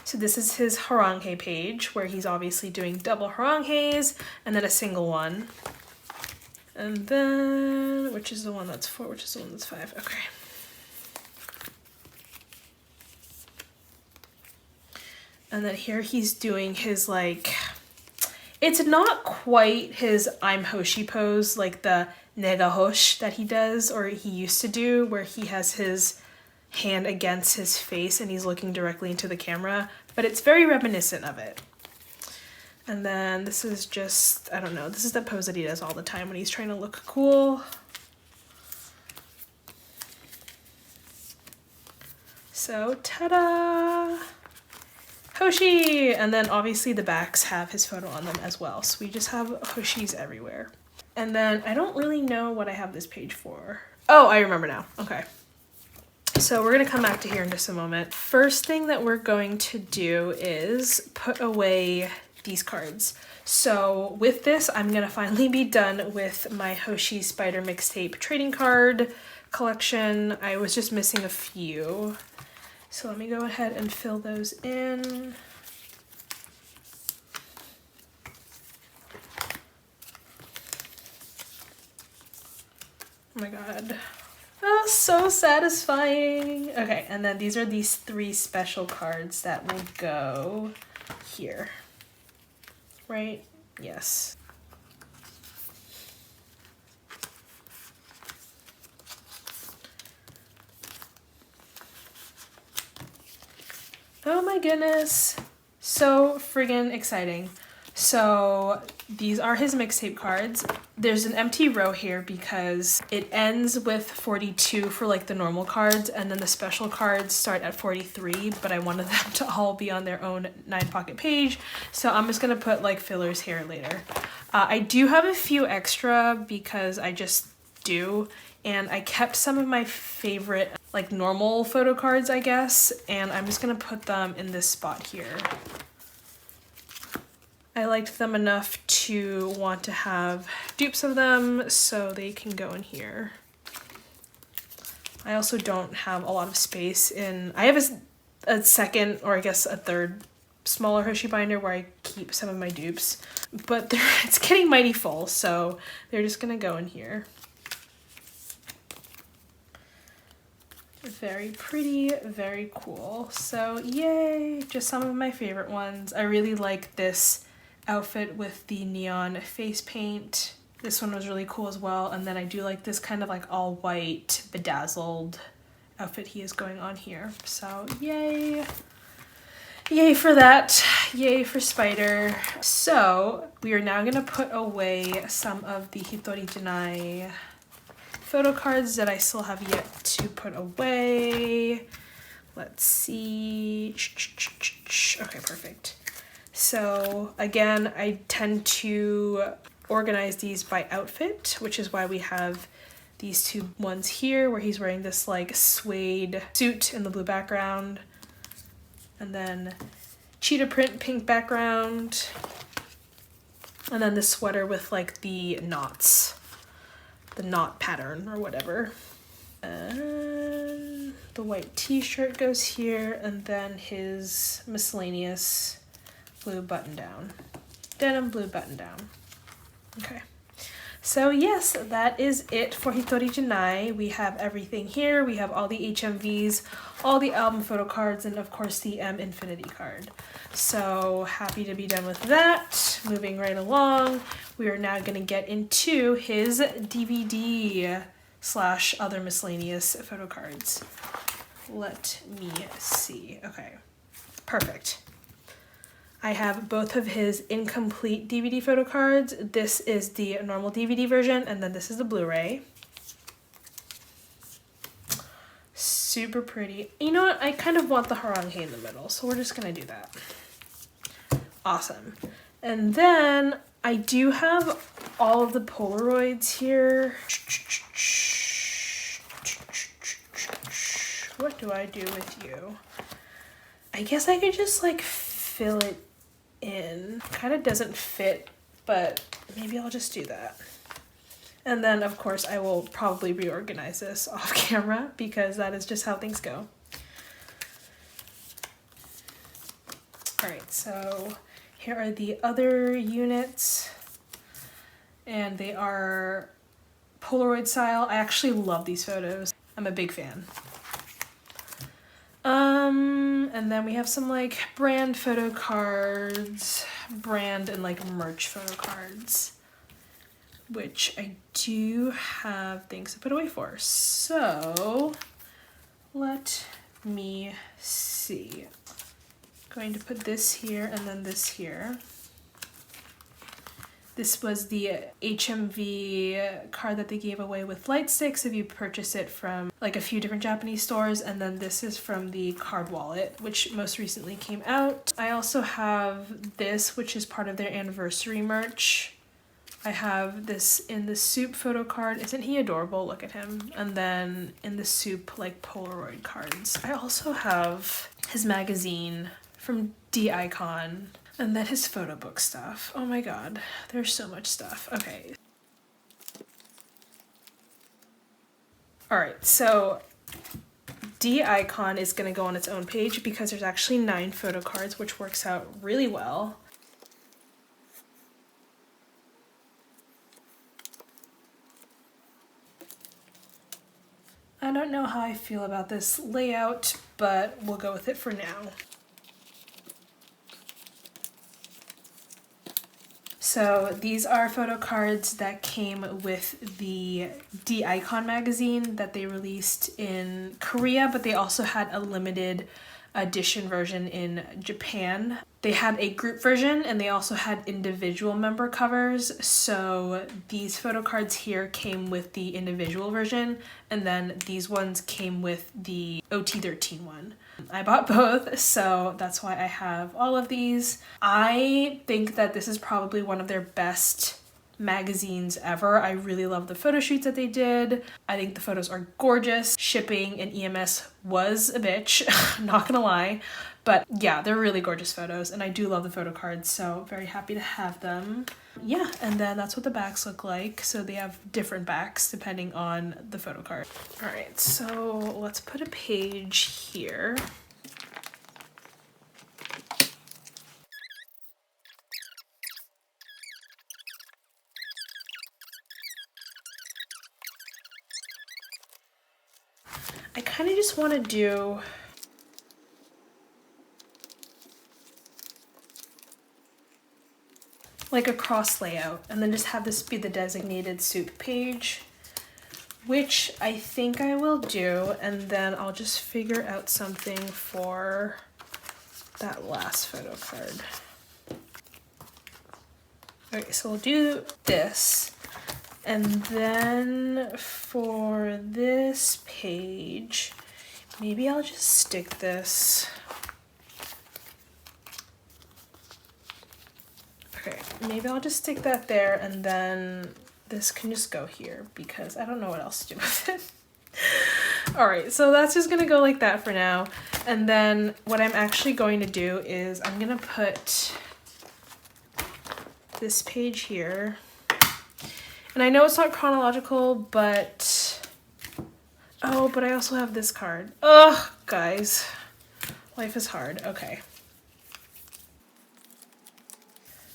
So this is his harangue page, where he's obviously doing double harangues and then a single one. And then, which is the one that's 4, which is the one that's 5, okay. And then here he's doing his like, it's not quite his I'm Hoshi pose, like the nega hosh that he does, or he used to do, where he has his hand against his face and he's looking directly into the camera, but it's very reminiscent of it. And then this is just, I don't know, this is the pose that he does all the time when he's trying to look cool. So, ta-da! Hoshi! And then obviously the backs have his photo on them as well. So we just have Hoshis everywhere. And then I don't really know what I have this page for. Oh, I remember now. Okay. So we're gonna come back to here in just a moment. First thing that we're going to do is put away these cards. So with this, I'm gonna finally be done with my Hoshi Spider mixtape trading card collection. I was just missing a few. So let me go ahead and fill those in. Oh my god. Oh, so satisfying. Okay, and then these are these 3 special cards that will go here. Right? Yes. Oh my goodness. So friggin' exciting. So these are his mixtape cards. There's an empty row here because it ends with 42 for like the normal cards, and then the special cards start at 43, but I wanted them to all be on their own 9-pocket page. So I'm just gonna put like fillers here later. I do have a few extra because I just do, and I kept some of my favorite like normal photo cards, I guess, and I'm just gonna put them in this spot here. I liked them enough to want to have dupes of them, so they can go in here. I also don't have a lot of space in, I have a second, or I guess a third smaller Hoshi binder where I keep some of my dupes, but it's getting mighty full, so they're just gonna go in here. Very pretty, very cool. So yay, just some of my favorite ones. I really like this outfit with the neon face paint. This one was really cool as well. And then I do like this kind of like all white bedazzled outfit he is going on here. So yay. Yay for that. Yay for Spider. So we are now gonna put away some of the Hitori Janai photo cards that I still have yet to put away. Let's see. Okay, perfect. So again, I tend to organize these by outfit, which is why we have these 2 ones here where he's wearing this like suede suit in the blue background, and then cheetah print pink background, and then the sweater with like the knots, the knot pattern or whatever. And the white t-shirt goes here, and then his miscellaneous blue button down, denim blue button down. Okay, so yes, that is it for Hitori Janai. We have everything here. We have all the HMVs, all the album photo cards, and of course the M Infinity card. So happy to be done with that. Moving right along, we are now going to get into his DVD / other miscellaneous photo cards. Let me see. Okay, perfect. I have both of his incomplete DVD photo cards. This is the normal DVD version, and then this is the Blu-ray. Super pretty. You know what? I kind of want the harangue in the middle, so we're just gonna do that. Awesome. And then I do have all of the Polaroids here. What do I do with you? I guess I could just like fill it in. Kind of doesn't fit, but maybe I'll just do that. And then of course I will probably reorganize this off camera because that is just how things go. All right, so here are the other units, and they are Polaroid style. I actually love these photos. I'm a big fan. And then we have some like brand photo cards, brand and like merch photo cards, which I do have things to put away for. So let me see. Going to put this here and then this here. This was the HMV card that they gave away with light sticks if you purchase it from like a few different Japanese stores. And then this is from the card wallet, which most recently came out. I also have this, which is part of their anniversary merch. I have this in the soup photo card. Isn't he adorable? Look at him. And then in the soup like Polaroid cards. I also have his magazine from D-Icon. And then his photo book stuff. Oh my god, there's so much stuff. Okay. Alright, so D-Icon is going to go on its own page because there's actually 9 photo cards, which works out really well. I don't know how I feel about this layout, but we'll go with it for now. So these are photo cards that came with the D-Icon magazine that they released in Korea, but they also had a limited edition version in Japan. They had a group version and they also had individual member covers. So these photo cards here came with the individual version, and then these ones came with the OT13 one. I bought both, so that's why I have all of these. I think that this is probably one of their best magazines ever. I really love the photo shoots that they did. I think the photos are gorgeous. Shipping and EMS was a bitch, not gonna lie. But yeah, they're really gorgeous photos, and I do love the photo cards, so very happy to have them. Yeah, and then that's what the backs look like. So they have different backs depending on the photo card. All right, so let's put a page here. I kind of just want to do like a cross layout and then just have this be the designated soup page, which I think I will do, and then I'll just figure out something for that last photo card. Okay, so we'll do this. And then for this page, maybe I'll just stick this. Okay, maybe I'll just stick that there, and then this can just go here because I don't know what else to do with it. All right, so that's just gonna go like that for now. And then what I'm actually going to do is I'm gonna put this page here. And I know it's not chronological, but oh, but I also have this card. Ugh, guys, life is hard. Okay.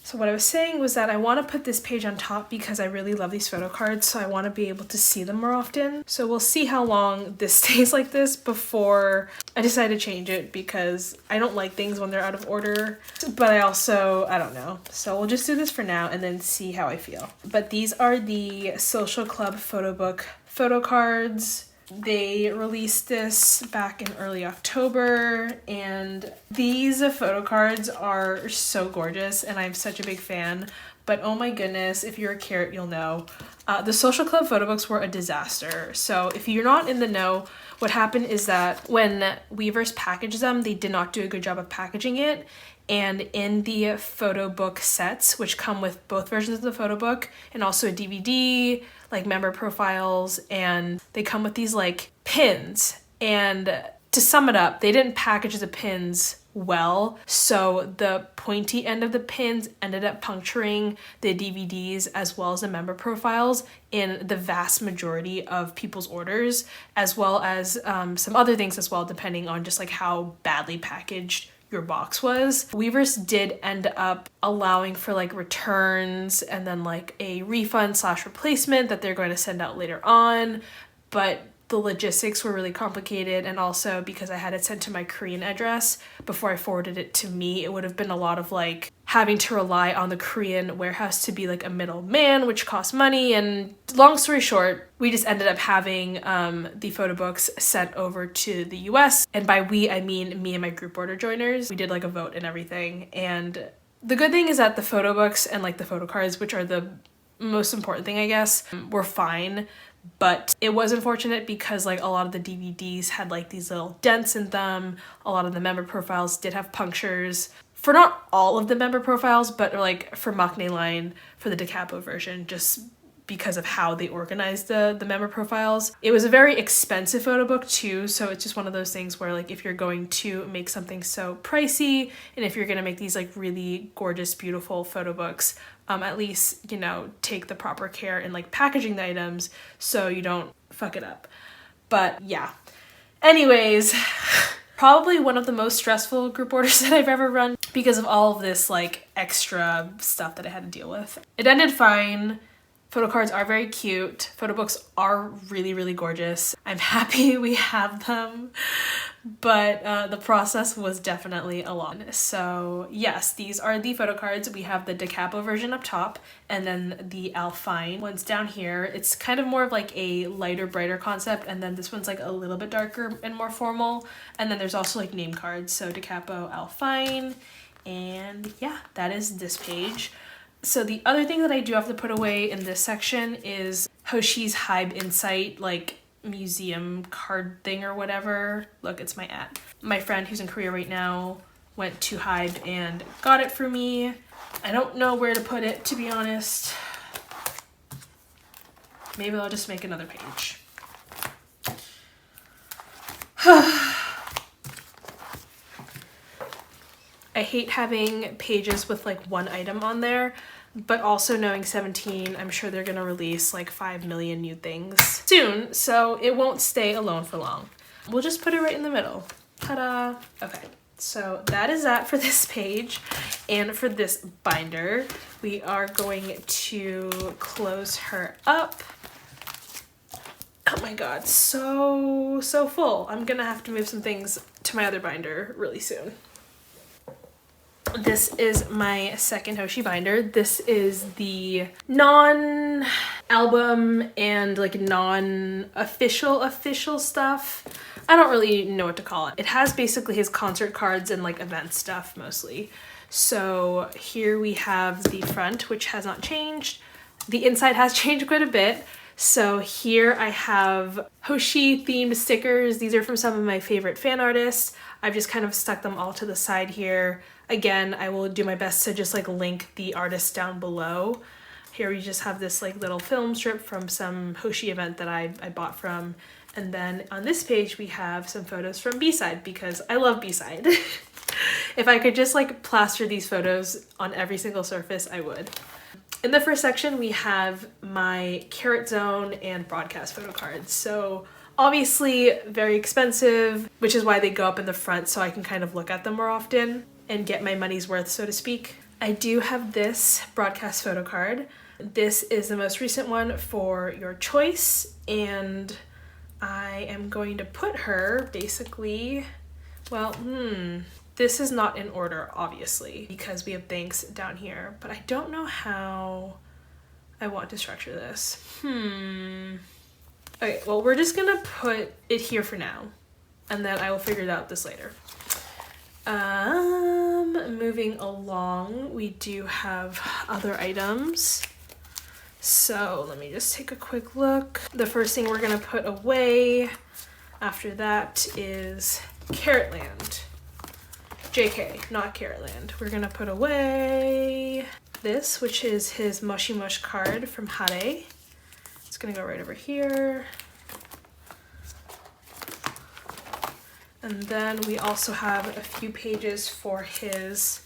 So what I was saying was that I want to put this page on top because I really love these photo cards, so I want to be able to see them more often. So we'll see how long this stays like this before I decide to change it, because I don't like things when they're out of order, but I don't know. So we'll just do this for now and then see how I feel. But these are the Social Club photo book photo cards. They released this back in early October, and these photo cards are so gorgeous and I'm such a big fan. But oh my goodness, if you're a Carat, you'll know. The Social Club photo books were a disaster. So if you're not in the know, what happened is that when Weverse packaged them, they did not do a good job of packaging it. And in the photo book sets, which come with both versions of the photo book and also a DVD, like member profiles, and they come with these like pins. And to sum it up, they didn't package the pins well, so the pointy end of the pins ended up puncturing the DVDs as well as the member profiles in the vast majority of people's orders, as well as some other things as well, depending on just like how badly packaged your box was. Weverse did end up allowing for like returns and then like a refund / replacement that they're going to send out later on, but the logistics were really complicated, and also because I had it sent to my Korean address before I forwarded it to me, it would have been a lot of like having to rely on the Korean warehouse to be like a middleman, which costs money. And long story short, we just ended up having the photo books sent over to the US. And by we, I mean me and my group order joiners. We did like a vote and everything. And the good thing is that the photo books and like the photo cards, which are the most important thing, I guess, were fine. But it was unfortunate because like a lot of the DVDs had like these little dents in them. A lot of the member profiles did have punctures. For not all of the member profiles, but like for Maknae line, for the da capo version, just because of how they organized the member profiles. It was a very expensive photo book too, so it's just one of those things where like if you're going to make something so pricey, and if you're gonna make these like really gorgeous, beautiful photo books, at least, you know, take the proper care in like packaging the items so you don't fuck it up. But yeah. Anyways, probably one of the most stressful group orders that I've ever run because of all of this like extra stuff that I had to deal with. It ended fine. Photo cards are very cute. Photo books are really, really gorgeous. I'm happy we have them, but the process was definitely a lot. So yes, these are the photo cards. We have the da capo version up top and then the Alpine ones down here. It's kind of more of like a lighter, brighter concept, and then this one's like a little bit darker and more formal. And then there's also like name cards. So da capo, Alpine, and yeah, that is this page. So the other thing that I do have to put away in this section is Hoshi's Hive Insight, like museum card thing or whatever. Look, it's my ad. My friend who's in Korea right now went to Hive and got it for me. I don't know where to put it, to be honest. Maybe I'll just make another page. I hate having pages with like one item on there, but also knowing 17, I'm sure they're gonna release like 5 million new things soon, so it won't stay alone for long. We'll just put it right in the middle. Ta-da! Okay, so that is that for this page. And for this binder, we are going to close her up. Oh my god, so full. I'm gonna have to move some things to my other binder really soon. This is my second Hoshi binder. This is the non-album and like non-official stuff. I don't really know what to call it. It has basically his concert cards and like event stuff mostly. So here we have the front, which has not changed. The inside has changed quite a bit. So here I have Hoshi themed stickers. These are from some of my favorite fan artists. I've just kind of stuck them all to the side here. Again, I will do my best to just like link the artist down below. Here we just have this like little film strip from some Hoshi event that I bought from. And then on this page we have some photos from B-side because I love B-side. If I could just like plaster these photos on every single surface, I would. In the first section, we have my Carat Zone and broadcast photo cards. So obviously very expensive, which is why they go up in the front so I can kind of look at them more often and get my money's worth, so to speak. I do have this broadcast photo card. This is the most recent one for your choice, and I am going to put her basically, well, this is not in order, obviously, because we have things down here, but I don't know how I want to structure this. Okay, well, we're just gonna put it here for now, and then I will figure out this later. Moving along, we do have other items. So let me just take a quick look. The first thing we're gonna put away after that is Caratland. JK, not Caratland. We're gonna put away this, which is his Mushy Mush card from Hare. It's gonna go right over here. And then we also have a few pages for his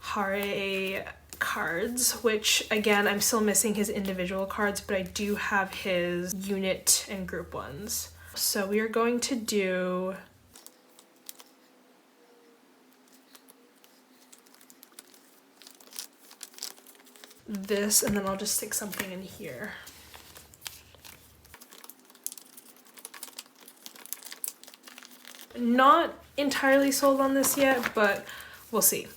Hare cards, which again, I'm still missing his individual cards, but I do have his unit and group ones. So we are going to do this, and then I'll just stick something in here. Not entirely sold on this yet, but we'll see.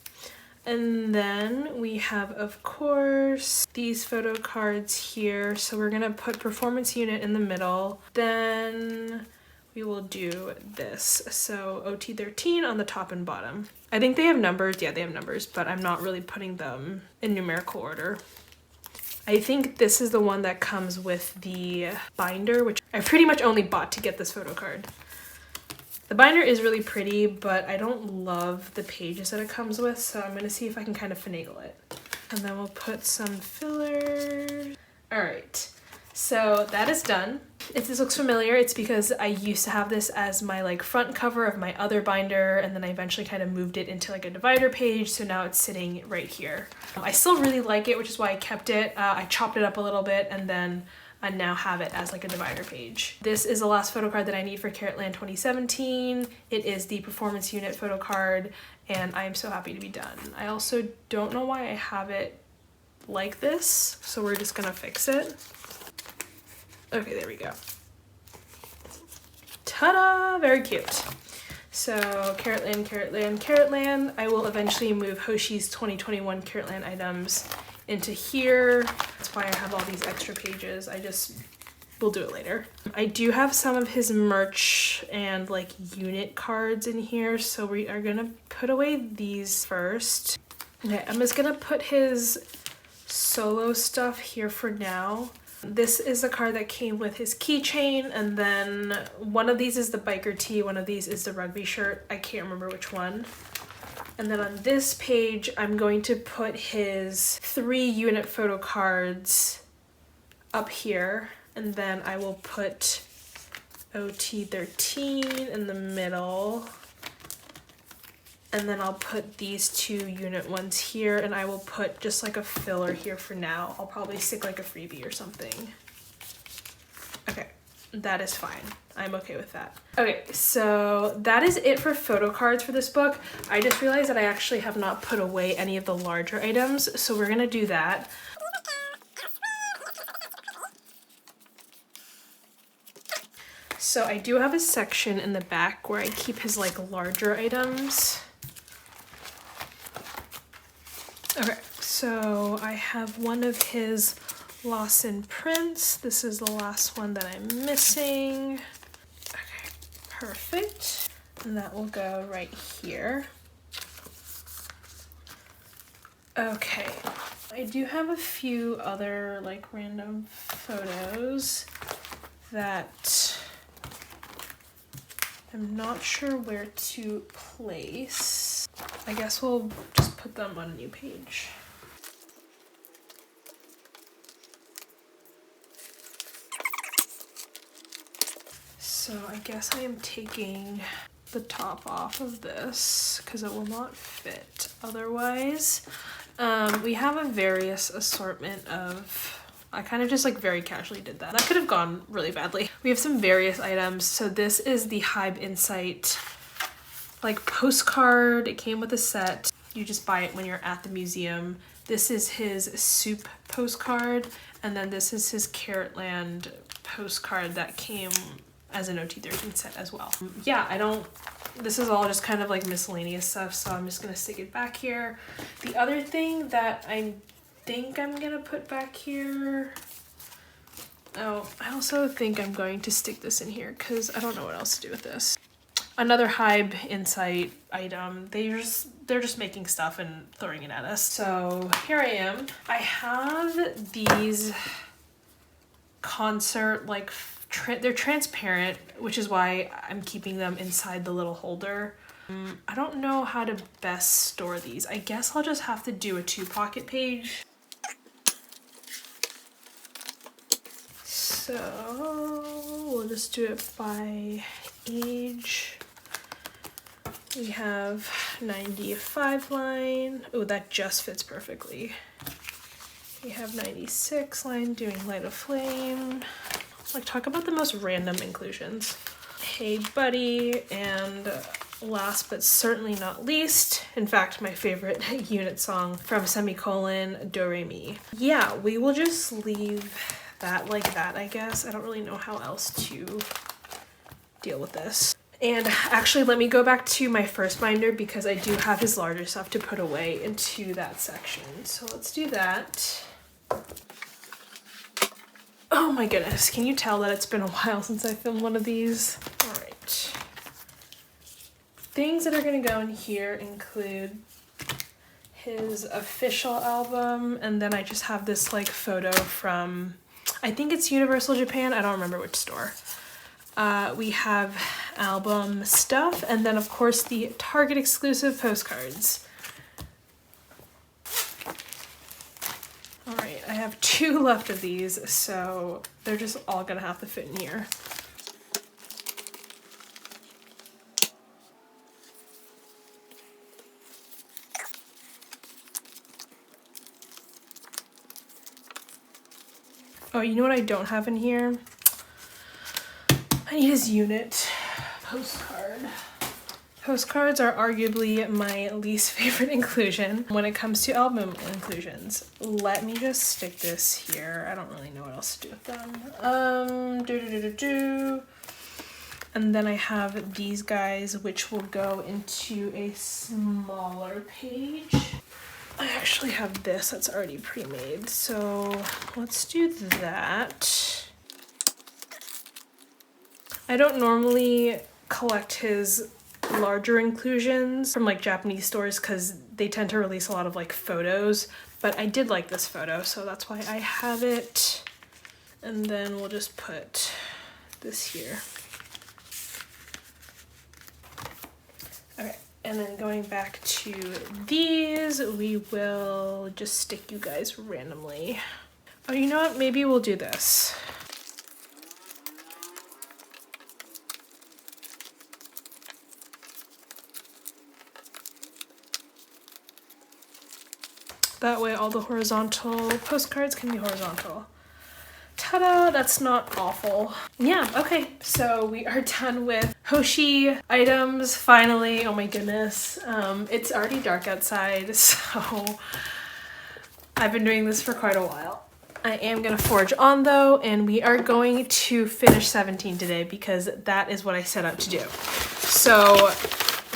And then we have, of course, these photo cards here. So we're gonna put performance unit in the middle. Then we will do this. So OT13 on the top and bottom. I think they have numbers. Yeah, they have numbers, but I'm not really putting them in numerical order. I think this is the one that comes with the binder, which I pretty much only bought to get this photo card. The binder is really pretty, but I don't love the pages that it comes with, so I'm gonna see if I can kind of finagle it. And then we'll put some fillers. All right, so that is done. If this looks familiar, it's because I used to have this as my like front cover of my other binder, and then I eventually kind of moved it into like a divider page, so now it's sitting right here. I still really like it, which is why I kept it. I chopped it up a little bit, and then I now have it as like a divider page. This is the last photo card that I need for Caratland 2017. It is the performance unit photo card, and I am so happy to be done. I also don't know why I have it like this, so we're just gonna fix it. Okay, there we go. Ta-da! Very cute. So Caratland, Caratland, Caratland. I will eventually move Hoshi's 2021 Caratland items into here. That's why I have all these extra pages. We'll do it later. I do have some of his merch and like unit cards in here, so we are gonna put away these first. Okay, I'm just gonna put his solo stuff here for now. This is the card that came with his keychain, and then one of these is the biker tee, one of these is the rugby shirt. I can't remember which one. And then on this page, I'm going to put his 3 unit photo cards up here, and then I will put OT13 in the middle. And then I'll put these 2 unit ones here, and I will put just like a filler here for now. I'll probably stick like a freebie or something. Okay, that is fine. I'm okay with that. Okay, so that is it for photo cards for this book. I just realized that I actually have not put away any of the larger items, so we're gonna do that. So I do have a section in the back where I keep his like larger items. Okay, so I have one of his Lawson prints. This is the last one that I'm missing. Okay, perfect. And that will go right here. Okay, I do have a few other like random photos that I'm not sure where to place. I guess we'll just put them on a new page. So I guess I am taking the top off of this because it will not fit otherwise. We have a various assortment of, I kind of just like very casually did that. That could have gone really badly. We have some various items. So this is the Hive Insight like postcard. It came with a set. You just buy it when you're at the museum. This is his soup postcard, and then this is his Caratland postcard that came as an OT13 set as well. Yeah, this is all just kind of like miscellaneous stuff, so I'm just gonna stick it back here. The other thing that I think I'm gonna put back here, oh, I also think I'm going to stick this in here because I don't know what else to do with this. Another Hive Insight item. They're just making stuff and throwing it at us. So here I am. I have these concert like they're transparent, which is why I'm keeping them inside the little holder. I don't know how to best store these. I guess I'll just have to do a 2-pocket page. So we'll just do it by age. We have 95 line. Oh, that just fits perfectly. We have 96 line doing Light of Flame. Like, talk about the most random inclusions. Hey Buddy, and last but certainly not least, in fact, my favorite unit song from Semicolon, Do Re Mi. Yeah, we will just leave that like that, I guess. I don't really know how else to deal with this. And actually, let me go back to my first binder because I do have his larger stuff to put away into that section. So let's do that. Oh my goodness, can you tell that it's been a while since I filmed one of these? All right. Things that are gonna go in here include his official album, and then I just have this like photo from, I think it's Universal Japan, I don't remember which store. We have album stuff, and then of course the Target exclusive postcards. All right, I have 2 left of these, so they're just all gonna have to fit in here. Oh, you know what I don't have in here? I need his unit postcard. Postcards are arguably my least favorite inclusion when it comes to album inclusions. Let me just stick this here. I don't really know what else to do with them. And then I have these guys, which will go into a smaller page. I actually have this that's already pre-made, so let's do that. I don't normally collect his larger inclusions from like Japanese stores because they tend to release a lot of like photos, but I did like this photo, so that's why I have it. And then we'll just put this here. Okay, and then going back to these, we will just stick you guys randomly. Oh, you know what? Maybe we'll do this. That way all the horizontal postcards can be horizontal. Ta-da! That's not awful. Yeah, okay, so we are done with Hoshi items, finally. Oh my goodness. It's already dark outside, so I've been doing this for quite a while. I am gonna forge on though, and we are going to finish 17 today because that is what I set out to do. So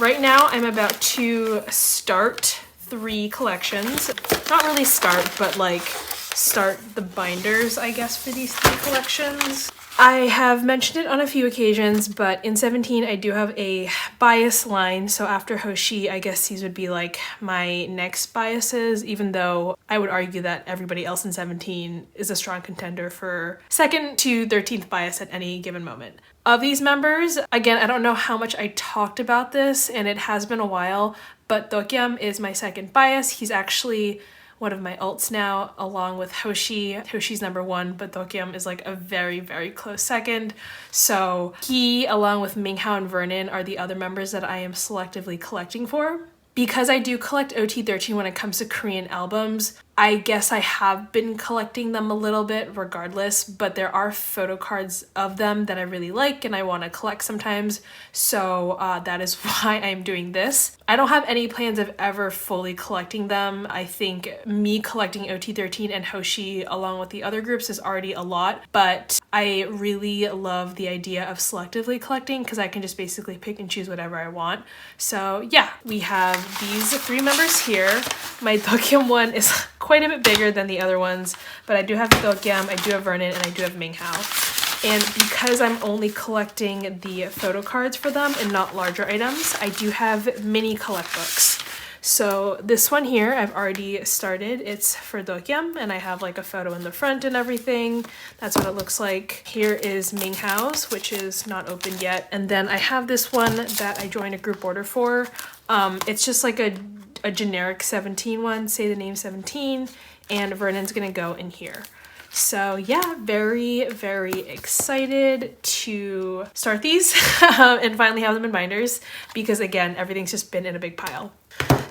right now I'm about to start 3 collections. Not really start, but like start the binders, I guess, for these 3 collections. I have mentioned it on a few occasions, but in 17 I do have a bias line, so after Hoshi, I guess these would be like my next biases, even though I would argue that everybody else in 17 is a strong contender for 2nd to 13th bias at any given moment. Of these members, again, I don't know how much I talked about this, and it has been a while, but Tokyom is my 2nd bias. He's actually one of my ults now, along with Hoshi. Hoshi's number 1, but Tokyom is like a very, very close 2nd. So he, along with Minghao and Vernon, are the other members that I am selectively collecting for. Because I do collect OT13 when it comes to Korean albums, I guess I have been collecting them a little bit regardless, but there are photo cards of them that I really like and I want to collect sometimes, so that is why I'm doing this. I don't have any plans of ever fully collecting them. I think me collecting OT13 and Hoshi along with the other groups is already a lot, but I really love the idea of selectively collecting because I can just basically pick and choose whatever I want. So yeah, we have these 3 members here. My Tokyom one is quite a bit bigger than the other ones, but I do have Tokyom, I do have Vernon, and I do have Minghao. And because I'm only collecting the photo cards for them and not larger items, I do have mini collect books. So this one here, I've already started. It's for Tokyom, and I have like a photo in the front and everything. That's what it looks like. Here is Minghao's, which is not open yet. And then I have this one that I joined a group order for. It's just like a generic 17 one, say the name 17, and Vernon's gonna go in here. So yeah, very, very excited to start these and finally have them in binders because again, everything's just been in a big pile.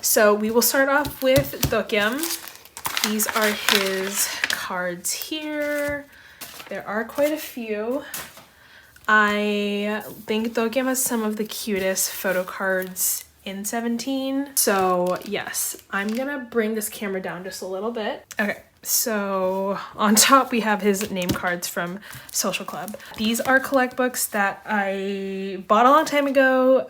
So we will start off with Tokyom. These are his cards here. There are quite a few. I think Tokyom has some of the cutest photo cards in 17. So yes, I'm gonna bring this camera down just a little bit. Okay, so on top we have his name cards from Social Club. These are collect books that I bought a long time ago.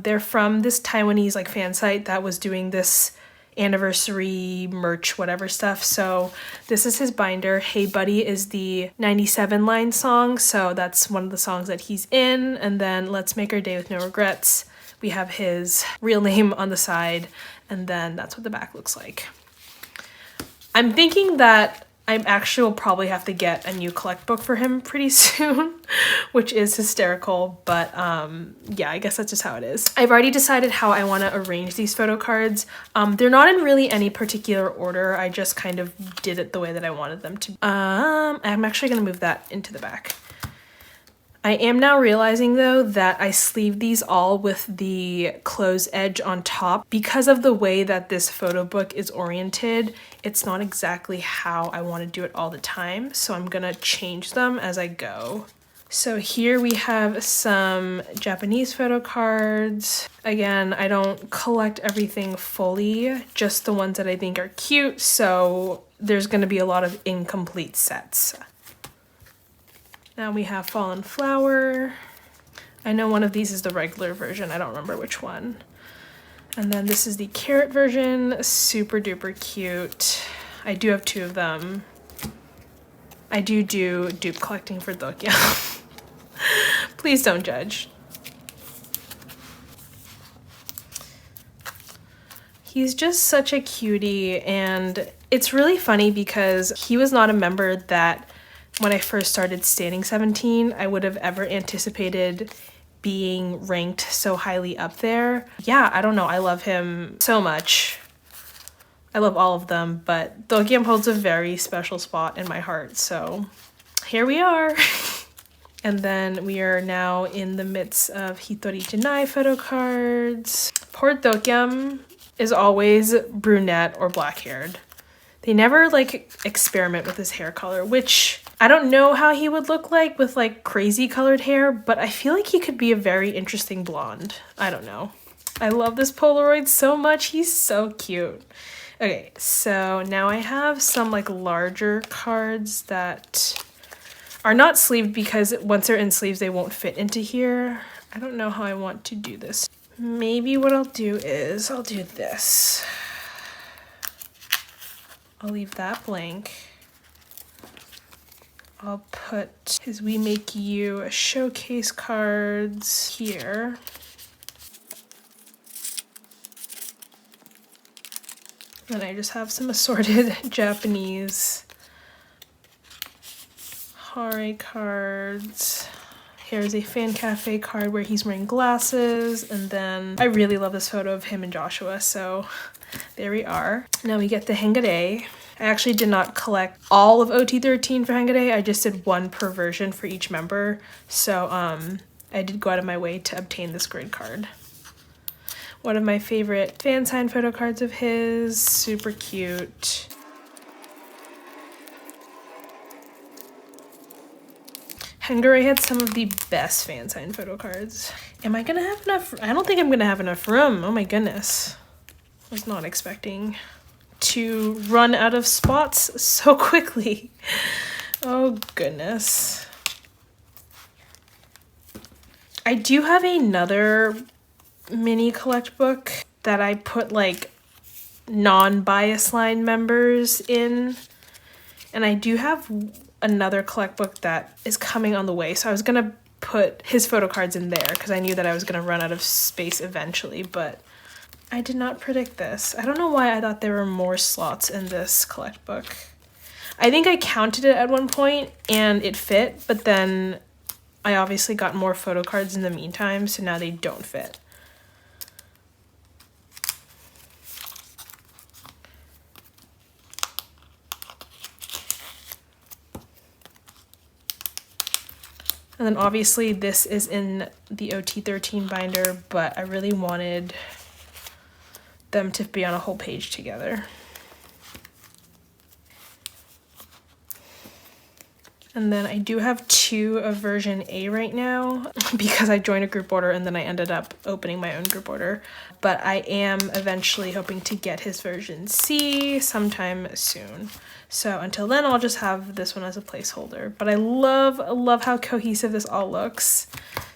They're from this Taiwanese like fan site that was doing this anniversary merch whatever stuff. So this is his binder. Hey Buddy is the 97 line song, so that's one of the songs that he's in. And then Let's Make Our Day with No Regrets. We have his real name on the side, and then that's what the back looks like. I'm thinking that I actually will probably have to get a new collect book for him pretty soon, which is hysterical, but yeah, I guess that's just how it is. I've already decided how I want to arrange these photo cards. They're not in really any particular order. I just kind of did it the way that I wanted them to. I'm actually going to move that into the back. I am now realizing though that I sleeved these all with the closed edge on top. Because of the way that this photo book is oriented, it's not exactly how I want to do it all the time, so I'm gonna change them as I go. So here we have some Japanese photo cards. Again, I don't collect everything fully, just the ones that I think are cute, so there's going to be a lot of incomplete sets. Now we have Fallen Flower. I know one of these is the regular version, I don't remember which one. And then this is the carrot version, super duper cute. I do have 2 of them. I do dupe collecting for Tokyom. Please don't judge. He's just such a cutie, and it's really funny because he was not a member that when I first started standing 17, I would have ever anticipated being ranked so highly up there. Yeah, I don't know. I love him so much. I love all of them, but Tokyom holds a very special spot in my heart, so here we are. And then we are now in the midst of Hitori Janai photo cards. Poor Tokyom is always brunette or black haired. They never like experiment with his hair color, which I don't know how he would look like with like crazy colored hair, but I feel like he could be a very interesting blonde. I don't know. I love this Polaroid so much. He's so cute. Okay, so now I have some like larger cards that are not sleeved because once they're in sleeves, they won't fit into here. I don't know how I want to do this. Maybe what I'll do is I'll do this. I'll leave that blank. I'll put his We Make You showcase cards here. Then I just have some assorted Japanese Hare cards. Here's a Fan Cafe card where he's wearing glasses, and then I really love this photo of him and Joshua, so there we are. Now we get the Hengade. I actually did not collect all of OT13 for Hengade, I just did 1 per version for each member, so I did go out of my way to obtain this grid card. One of my favorite fan sign photo cards of his, super cute. Hengare had some of the best fan sign photo cards. Am I gonna have enough? I don't think I'm gonna have enough room. Oh my goodness. I was not expecting to run out of spots so quickly. Oh goodness. I do have another mini collect book that I put like non-bias line members in, and I do have another collect book that is coming on the way, so I was gonna put his photo cards in there because I knew that I was gonna run out of space eventually, but I did not predict this. I don't know why I thought there were more slots in this collect book. I think I counted it at one point and it fit, but then I obviously got more photo cards in the meantime, so now they don't fit. And then obviously this is in the OT13 binder, but I really wanted them to be on a whole page together. And then I do have 2 of version A right now because I joined a group order and then I ended up opening my own group order. But I am eventually hoping to get his version C sometime soon. So until then, I'll just have this one as a placeholder. But I love how cohesive this all looks.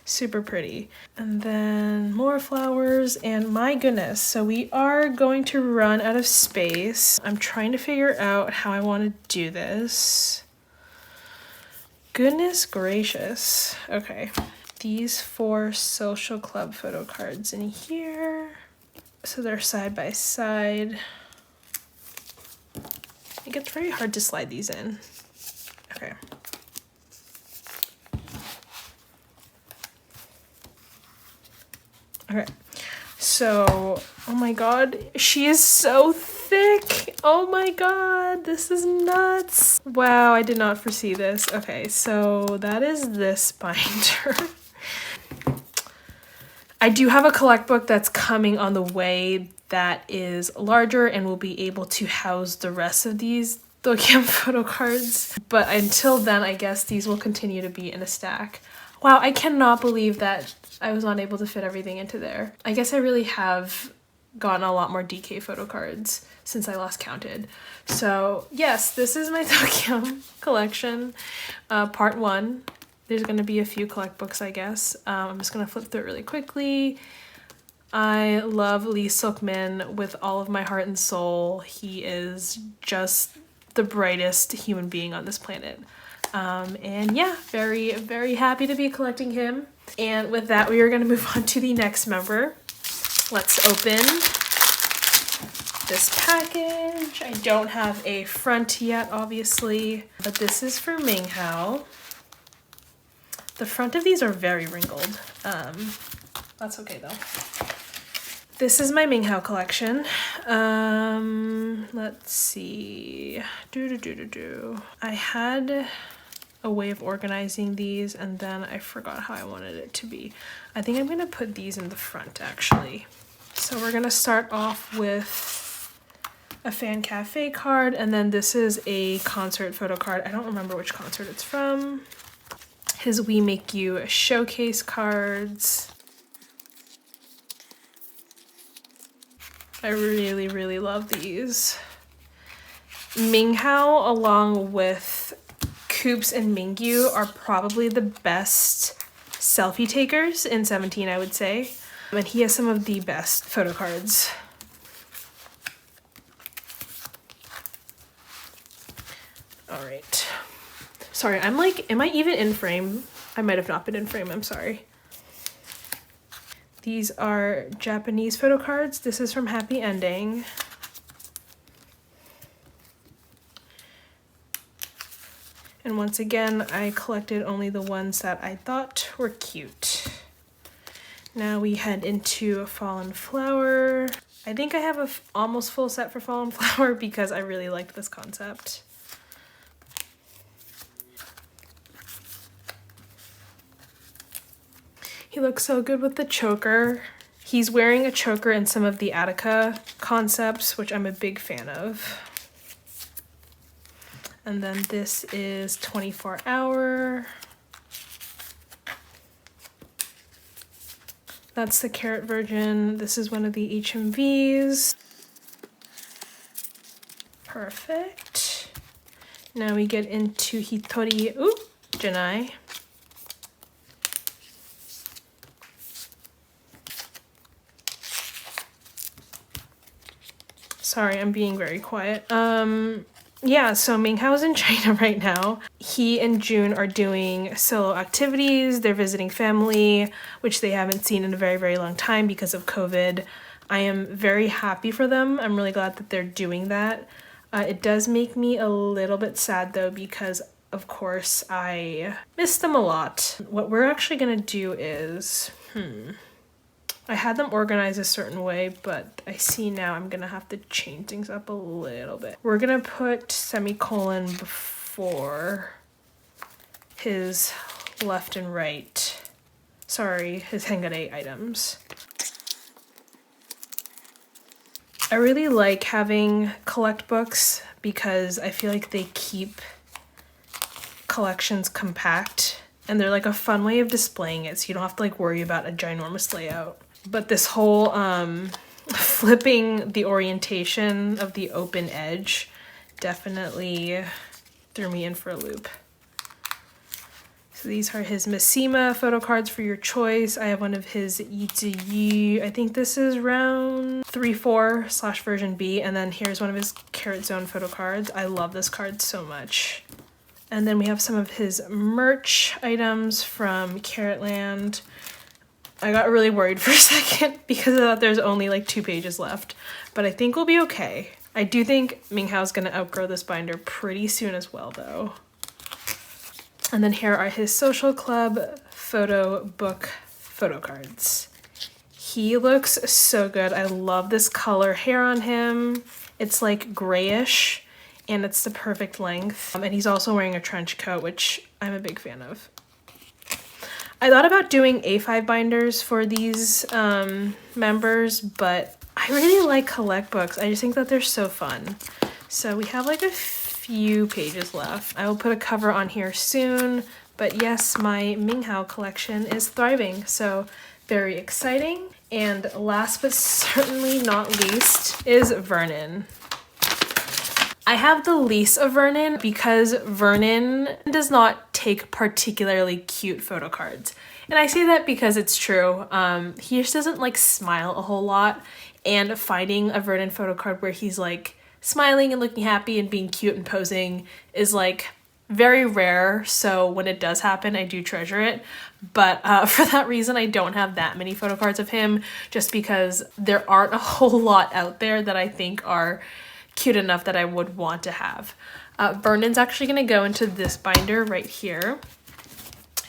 Super pretty. And then more flowers, and my goodness, so we are going to run out of space. I'm trying to figure out how I want to do this. Goodness gracious. Okay, these 4 social club photo cards in here. So they're side by side. It gets very hard to slide these in. Okay. Okay, so, oh my god, she is so thick. Oh my god, this is nuts. Wow, I did not foresee this. Okay, so that is this binder. I do have a collect book that's coming on the way that is larger and will be able to house the rest of these Tokyom photo cards. But until then, I guess these will continue to be in a stack. Wow, I cannot believe that I was not able to fit everything into there. I guess I really have gotten a lot more DK photo cards since I last counted. So yes, this is my Tokyom collection, part 1. There's gonna be a few collect books, I guess. I'm just gonna flip through it really quickly. I love Lee Suk-min with all of my heart and soul. He is just the brightest human being on this planet. And yeah, very, very happy to be collecting him. And with that, we are gonna move on to the next member. Let's open this package. I don't have a front yet, obviously, but this is for Minghao. The front of these are very wrinkled. That's okay though. This is my Minghao collection. Let's see. I had a way of organizing these and then I forgot how I wanted it to be. I think I'm gonna put these in the front actually. So we're gonna start off with a fan cafe card, and then this is a concert photo card. I don't remember which concert it's from. His We Make You showcase cards. I really, really love these. Minghao along with Koops and Mingyu are probably the best selfie takers in 17, I would say. And he has some of the best photo cards. All right. Sorry, I'm like, am I even in frame? I might have not been in frame, I'm sorry. These are Japanese photo cards. This is from Happy Ending. And once again, I collected only the ones that I thought were cute. Now we head into Fallen Flower. I think I have a almost full set for Fallen Flower because I really liked this concept. He looks so good with the choker. He's wearing a choker in some of the Attica concepts, which I'm a big fan of. And then this is 24 Hour. That's the Carat version. This is one of the HMVs. Perfect. Now we get into Hitori Janai. Sorry, I'm being very quiet. Yeah, so Minghao's in China right now. He and June are doing solo activities. They're visiting family, which they haven't seen in a very, very long time because of COVID. I am very happy for them. I'm really glad that they're doing that. It does make me a little bit sad though, because of course I miss them a lot. What we're actually gonna do is, I had them organized a certain way, but I see now I'm gonna have to change things up a little bit. We're gonna put semicolon before his left and right. Sorry, his Hengare items. I really like having collect books because I feel like they keep collections compact and they're like a fun way of displaying it, so you don't have to like worry about a ginormous layout. But this whole flipping the orientation of the open edge definitely threw me in for a loop. So these are his Mishima photo cards for your choice. I have one of his Itsuyi. I think this is round 3-4 / version B. And then here's one of his Carat Zone photo cards. I love this card so much. And then we have some of his merch items from Caratland. I got really worried for a second because I thought there's only like 2 pages left, but I think we'll be okay. I do think Minghao's gonna outgrow this binder pretty soon as well though. And then here are his Social Club photo book photo cards. He looks so good. I love this color hair on him. It's like grayish and it's the perfect length. And he's also wearing a trench coat, which I'm a big fan of. I thought about doing A5 binders for these members, but I really like collect books. I just think that they're so fun. So we have like a few pages left. I will put a cover on here soon, but yes, my Minghao collection is thriving, so very exciting. And last but certainly not least is Vernon. I have the least of Vernon because Vernon does not take particularly cute photo cards. And I say that because it's true. He just doesn't like smile a whole lot, and finding a Vernon photo card where he's like smiling and looking happy and being cute and posing is like very rare. So when it does happen, I do treasure it. But for that reason, I don't have that many photo cards of him, just because there aren't a whole lot out there that I think are cute enough that I would want to have. Vernon's actually going to go into this binder right here.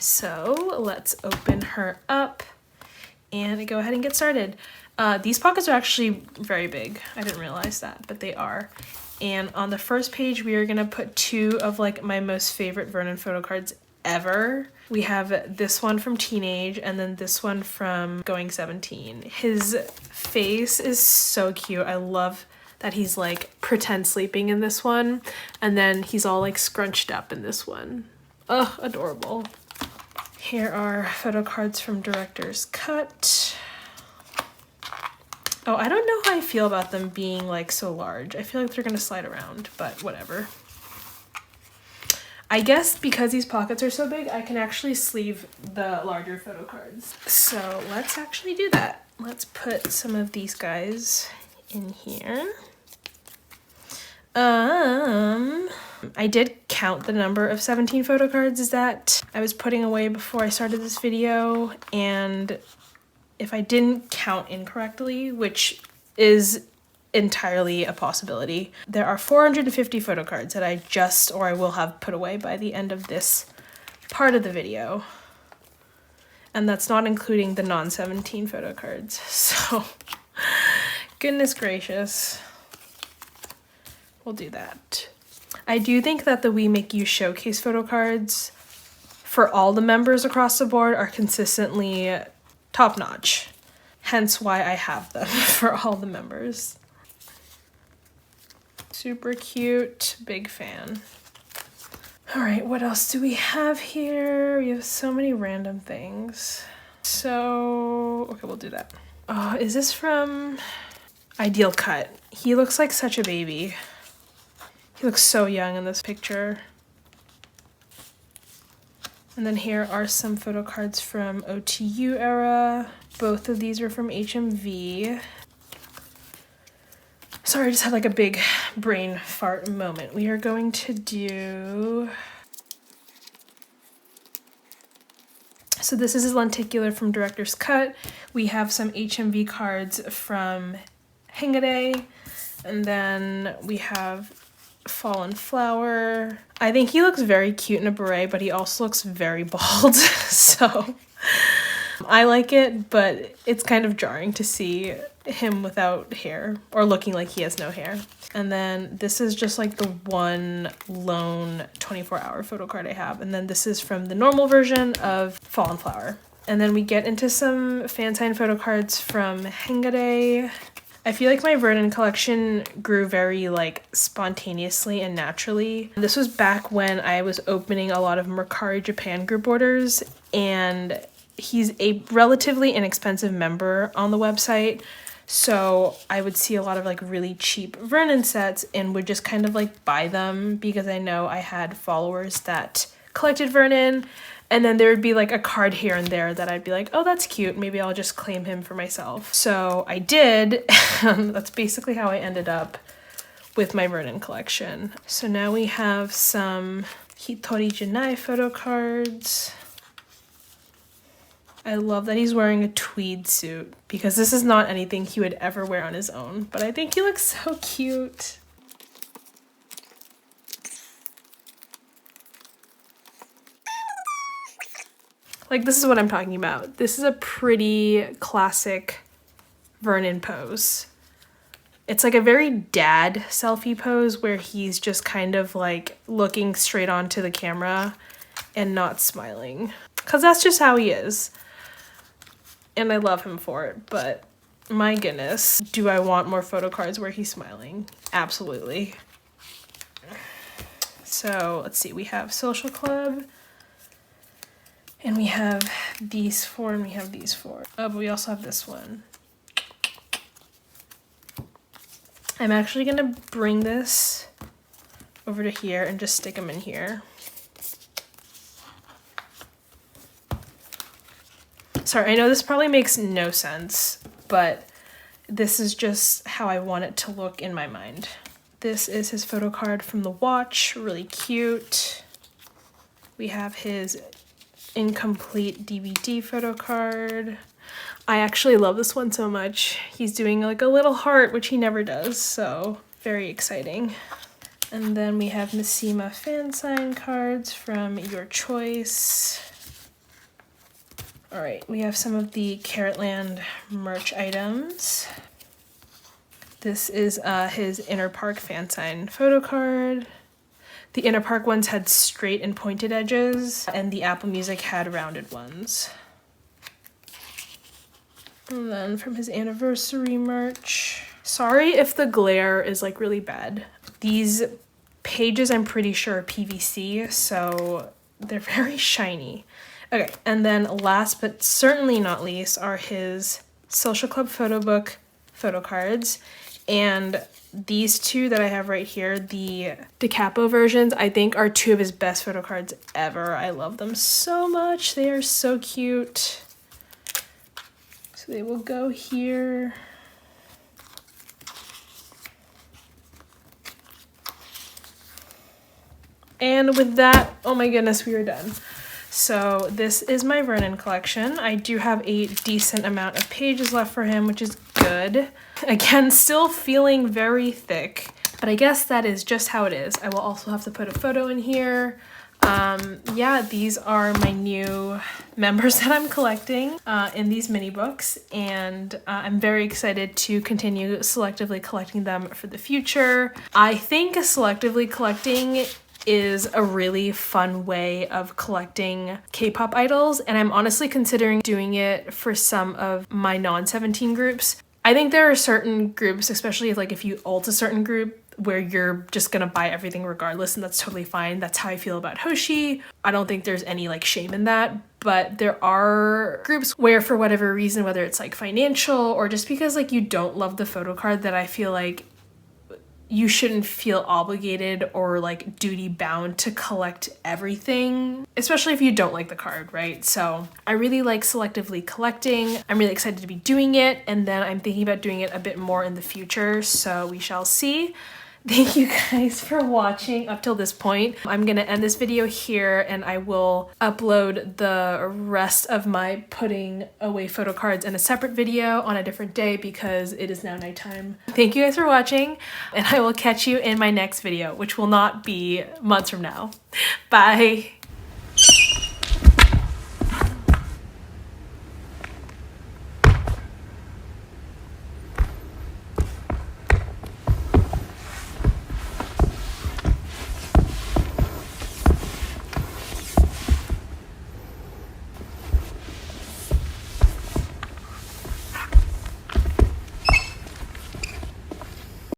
So let's open her up and go ahead and get started. These pockets are actually very big. I didn't realize that, but they are. And on the first page, we are going to put two of like my most favorite Vernon photo cards ever. We have this one from Teenage and then this one from Going 17. His face is so cute. I love that he's like pretend sleeping in this one, and then he's all like scrunched up in this one. Ugh, adorable. Here are photo cards from Director's Cut. Oh, I don't know how I feel about them being like so large. I feel like they're gonna slide around, but whatever. I guess because these pockets are so big, I can actually sleeve the larger photo cards. So let's actually do that. Let's put some of these guys in here. I did count the number of 17 photo cards that I was putting away before I started this video, and if I didn't count incorrectly, which is entirely a possibility, there are 450 photo cards that I will have put away by the end of this part of the video. And that's not including the non-17 photo cards. So, goodness gracious. We'll do that. I do think that the We Make You Showcase photo cards for all the members across the board are consistently top-notch. Hence why I have them for all the members. Super cute, big fan. All right, what else do we have here? We have so many random things. So, okay, we'll do that. Oh, is this from Ideal Cut? He looks like such a baby. He looks so young in this picture. And then here are some photo cards from OTU era. Both of these are from HMV. Sorry, I just had like a big brain fart moment. We are going to do... So this is a lenticular from Director's Cut. We have some HMV cards from Hengade. And then we have Fallen Flower. I think he looks very cute in a beret, but he also looks very bald. So I like it, but it's kind of jarring to see him without hair or looking like he has no hair. And then this is just like the one lone 24-hour photo card I have. And then this is from the normal version of Fallen Flower. And then we get into some fan sign photo cards from Hengade. I feel like my Vernon collection grew very like spontaneously and naturally. This was back when I was opening a lot of Mercari Japan group orders, and he's a relatively inexpensive member on the website. So I would see a lot of like really cheap Vernon sets and would just kind of like buy them because I know I had followers that collected Vernon. And then there would be like a card here and there that I'd be like, oh, that's cute. Maybe I'll just claim him for myself. So I did. That's basically how I ended up with my Vernon collection. So now we have some Hitori Janai photo cards. I love that he's wearing a tweed suit because this is not anything he would ever wear on his own, but I think he looks so cute. Like, this is what I'm talking about. This is a pretty classic Vernon pose. It's like a very dad selfie pose where he's just kind of like looking straight onto the camera and not smiling. Because that's just how he is. And I love him for it, but my goodness, do I want more photo cards where he's smiling? Absolutely. So let's see, we have Social Club, and we have these 4, and we have these 4. Oh, but we also have this one. I'm actually gonna bring this over to here and just stick them in here. Sorry, I know this probably makes no sense, but this is just how I want it to look in my mind. This is his photo card from the watch, really cute. We have his incomplete DVD photo card. I actually love this one so much. He's doing like a little heart, which he never does, so very exciting. And then we have Missima fan sign cards from your choice. All right, we have some of the Caratland merch items. This is his Inner Park fan sign photo card. The Inner Park ones had straight and pointed edges, and the Apple Music had rounded ones. And then from his anniversary merch. Sorry if the glare is like really bad. These pages I'm pretty sure are PVC, so they're very shiny. Okay, and then last but certainly not least are his Social Club photo book photo cards. And these 2 that I have right here, the capo versions, I think are 2 of his best photo cards ever. I love them so much. They are so cute. So they will go here. And with that, oh my goodness, we are done. So this is my Vernon collection. I do have a decent amount of pages left for him, which is good. Again, still feeling very thick, but I guess that is just how it is. I will also have to put a photo in here. Yeah, these are my new members that I'm collecting in these mini books, and I'm very excited to continue selectively collecting them for the future. I think selectively collecting is a really fun way of collecting K-pop idols, and I'm honestly considering doing it for some of my non-17 groups. I think there are certain groups, especially like if you ult a certain group, where you're just gonna buy everything regardless, and that's totally fine. That's how I feel about Hoshi. I don't think there's any like shame in that, but there are groups where for whatever reason, whether it's like financial or just because like you don't love the photo card, that I feel like you shouldn't feel obligated or like duty bound to collect everything, especially if you don't like the card, right? So I really like selectively collecting. I'm really excited to be doing it, and then I'm thinking about doing it a bit more in the future, so we shall see. Thank you guys for watching up till this point. I'm gonna end this video here, and I will upload the rest of my putting away photo cards in a separate video on a different day because it is now nighttime. Thank you guys for watching, and I will catch you in my next video, which will not be months from now. Bye!